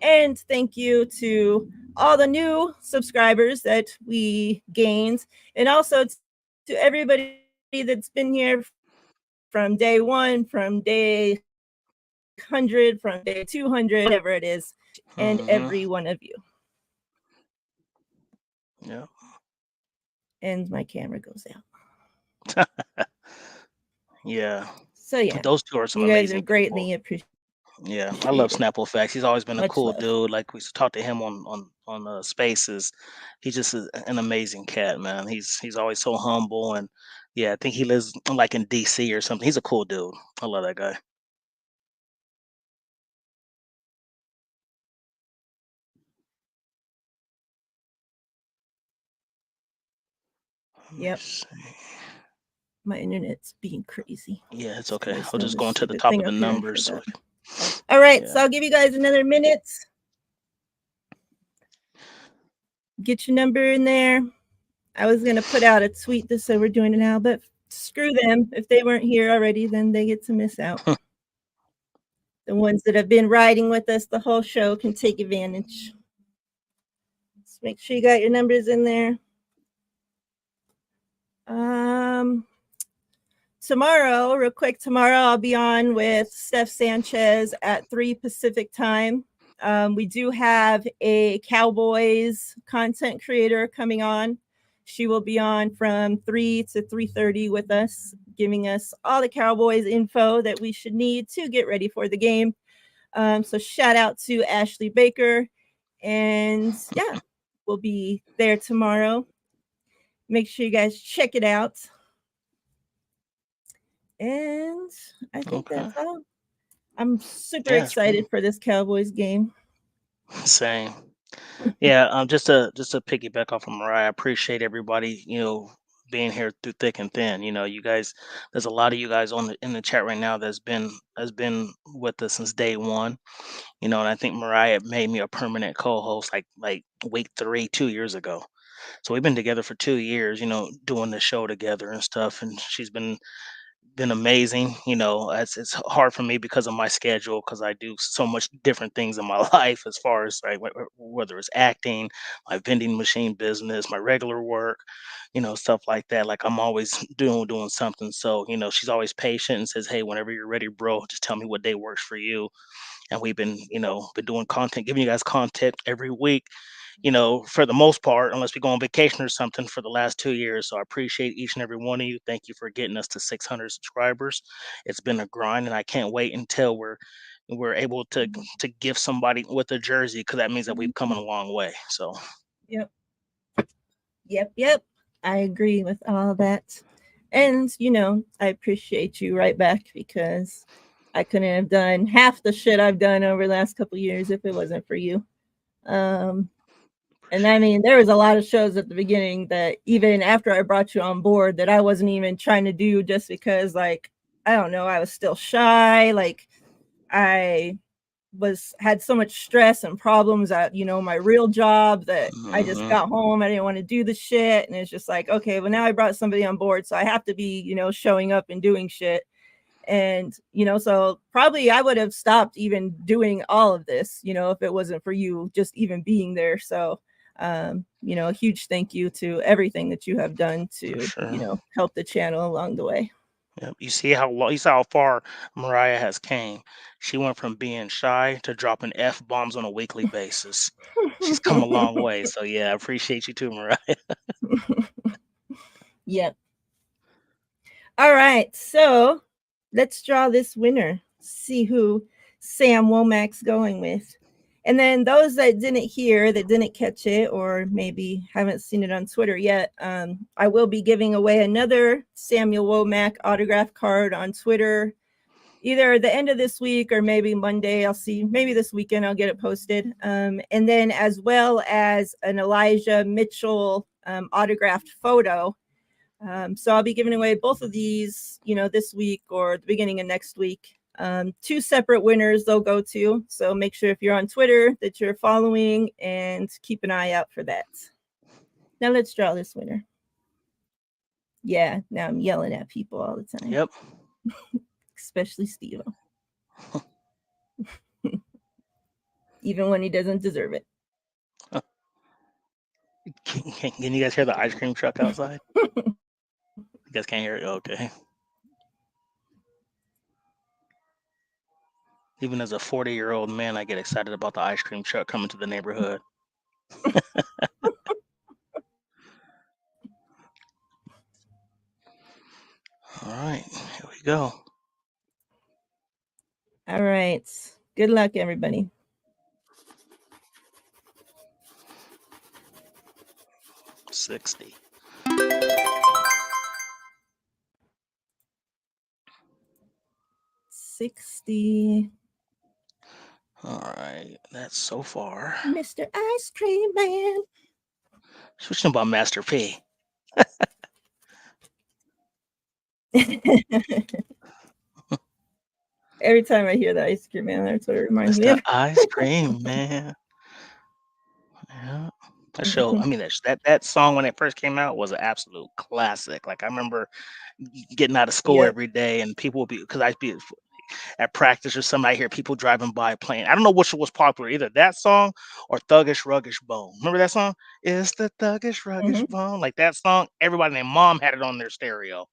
And thank you to all the new subscribers that we gained. And also to everybody that's been here from day one, from day 100, from day 200, whatever it is, and every one of you. Yeah. And my camera goes out. Yeah. So yeah, Those two are some you guys are amazing people. greatly appreciated. Yeah, I love Snapple Facts. He's always been a Much cool love. dude. Like we used to talk to him on Spaces. He's just an amazing cat, man. He's always so humble, and yeah, I think he lives like in DC or something. He's a cool dude. I love that guy. Let me Yep. see. My internet's being crazy. Yeah, it's You okay. guys I'll know just this go into the stupid top thing of the up here. I numbers. So forgot. All right, yeah. so I'll give you guys another minute. Get your number in there. I was gonna put out a tweet that said we're doing it now, but screw them. If they weren't here already, then they get to miss out. The ones that have been riding with us the whole show can take advantage. Let's make sure you got your numbers in there. Tomorrow, real quick, tomorrow I'll be on with Steph Sanchez at 3 Pacific time. We do have a Cowboys content creator coming on. She will be on from 3 to 3:30 with us, giving us all the Cowboys info that we should need to get ready for the game. So shout out to Ashley Baker. And yeah, we'll be there tomorrow. Make sure you guys check it out. And I think that's all. I'm super excited for this Cowboys game. Same. Yeah, just to piggyback off of Mariah, I appreciate everybody, being here through thick and thin. You guys, there's a lot of you guys in the chat right now that's been with us since day one. And I think Mariah made me a permanent co-host like week 3, 2 years ago. So we've been together for 2 years, doing the show together and stuff. And she's been amazing. It's hard for me because of my schedule, because I do so much different things in my life, as far as like whether it's acting, my vending machine business, my regular work, stuff like that. Like I'm always doing something. So she's always patient and says, "Hey, whenever you're ready, bro, just tell me what day works for you." And we've been doing content, giving you guys content every week, for the most part, unless we go on vacation or something, for the last 2 years. So I appreciate each and every one of you. Thank you for getting us to 600 subscribers. It's been a grind, and I can't wait until we're able to give somebody with a jersey, because that means that we've come a long way. So Yep. I agree with all that. And I appreciate you right back, because I couldn't have done half the shit I've done over the last couple of years if it wasn't for you. And I mean, there was a lot of shows at the beginning that even after I brought you on board that I wasn't even trying to do, just because, like, I don't know, I was still shy. Like, I had so much stress and problems at my real job, that I just got home, I didn't want to do the shit, and it's just like, okay, well, now I brought somebody on board, so I have to be showing up and doing shit. And so probably I would have stopped even doing all of this if it wasn't for you just even being there. So a huge thank you to everything that you have done to help the channel along the way. Yep. You see how far Mariah has came. She went from being shy to dropping F-bombs on a weekly basis. She's come a long way. So yeah, I appreciate you too, Mariah. Yep. All right, so let's draw this winner. See who Sam Womack's going with. And then those that didn't hear, that didn't catch it, or maybe haven't seen it on Twitter yet, I will be giving away another Samuel Womack autograph card on Twitter, either the end of this week or maybe Monday. I'll see. Maybe this weekend I'll get it posted. And then as well as an Elijah Mitchell autographed photo. So I'll be giving away both of these, this week or the beginning of next week. 2 separate winners they'll go to. So make sure if you're on Twitter that you're following, and keep an eye out for that. Now let's draw this winner. Yeah, now I'm yelling at people all the time. Yep. Especially Steve. Even when he doesn't deserve it. Can you guys hear the ice cream truck outside? You guys can't hear it? Okay. Even as a 40-year-old man, I get excited about the ice cream truck coming to the neighborhood. All right, here we go. All right. Good luck, everybody. $60. 60. All right, that's so far. Mr. Ice Cream Man. Switching about Master P. Every time I hear the Ice Cream Man, that's what it reminds me Mr. of. Ice Cream Man. Yeah. That show, I mean, that song when it first came out was an absolute classic. Like I remember getting out of school Yep. every day, and people would be because I'd be at practice or something. I hear people driving by playing. I don't know which was popular, either that song or Thuggish Ruggish Bone. Remember that song? It's the Thuggish Ruggish Bone. Like that song, everybody and their mom had it on their stereo.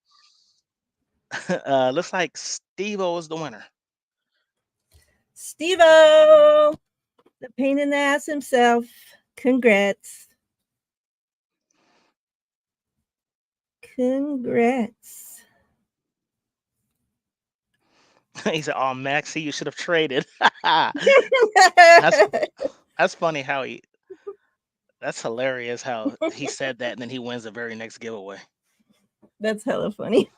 Looks like Steve-O is the winner. Steve-O, the pain in the ass himself. Congrats. Congrats. He said, "Oh, Maxie, you should have traded." That's funny how he. That's hilarious how he said that, and then he wins the very next giveaway. That's hella funny.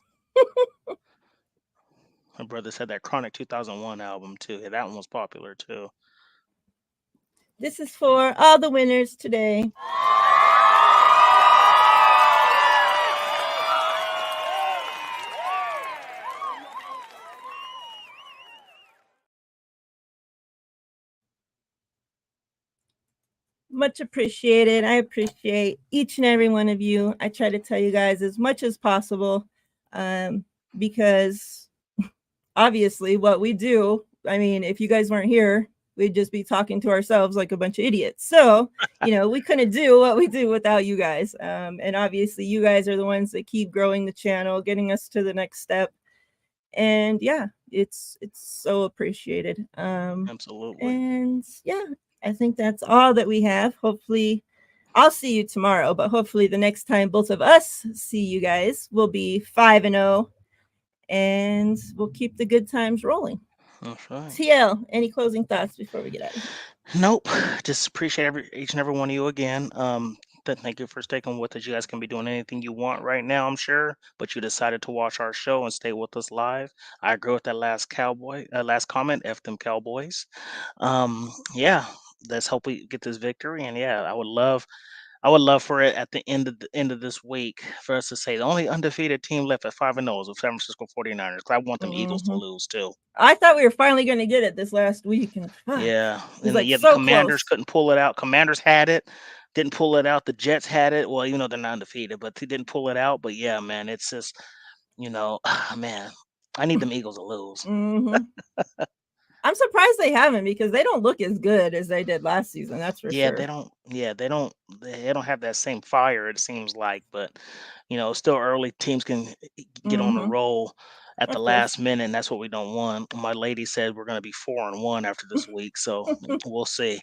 My brother said that Chronic 2001 album too. Yeah, that one was popular too. This is for all the winners today. Much appreciated. I appreciate each and every one of you. I try to tell you guys as much as possible because obviously what we do, I mean, if you guys weren't here, we'd just be talking to ourselves like a bunch of idiots. So, we couldn't do what we do without you guys. And obviously you guys are the ones that keep growing the channel, getting us to the next step. And yeah, it's so appreciated. Absolutely. And yeah, I think that's all that we have. Hopefully I'll see you tomorrow, but hopefully the next time both of us see you guys will be 5-0 and we'll keep the good times rolling. That's right. TL, any closing thoughts before we get out of here? Nope. Just appreciate each and every one of you again. Thank you for sticking with us. You guys can be doing anything you want right now, I'm sure, but you decided to watch our show and stay with us live. I agree with that last comment. F them Cowboys. Yeah, let's hope we get this victory. And yeah, I would love for it at the end of this week for us to say the only undefeated team left at 5-0 is the San Francisco 49ers. Because I want them Eagles to lose too. I thought we were finally going to get it this last week. And yeah, and like the so Commanders close. couldn't pull it out. Commanders had it, didn't pull it out. The Jets had it. Well, even though they're not undefeated, but they didn't pull it out. But yeah, man, it's just man, I need them Eagles to lose. I'm surprised they haven't because they don't look as good as they did last season. That's for sure. They don't. Yeah, they don't have that same fire. It seems like, but it's still early. Teams can get on the roll at the last minute, and that's what we don't want. My lady said we're going to be 4-1 after this week, so we'll see.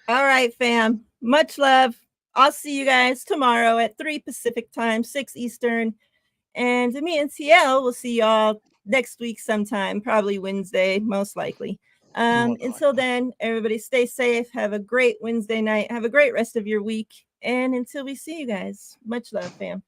All right, fam. Much love. I'll see you guys tomorrow at 3 Pacific time, 6 Eastern. And me and TL will see y'all next week sometime, probably Wednesday, most likely. Until then, everybody stay safe. Have a great Wednesday night. Have a great rest of your week. And until we see you guys, much love, fam.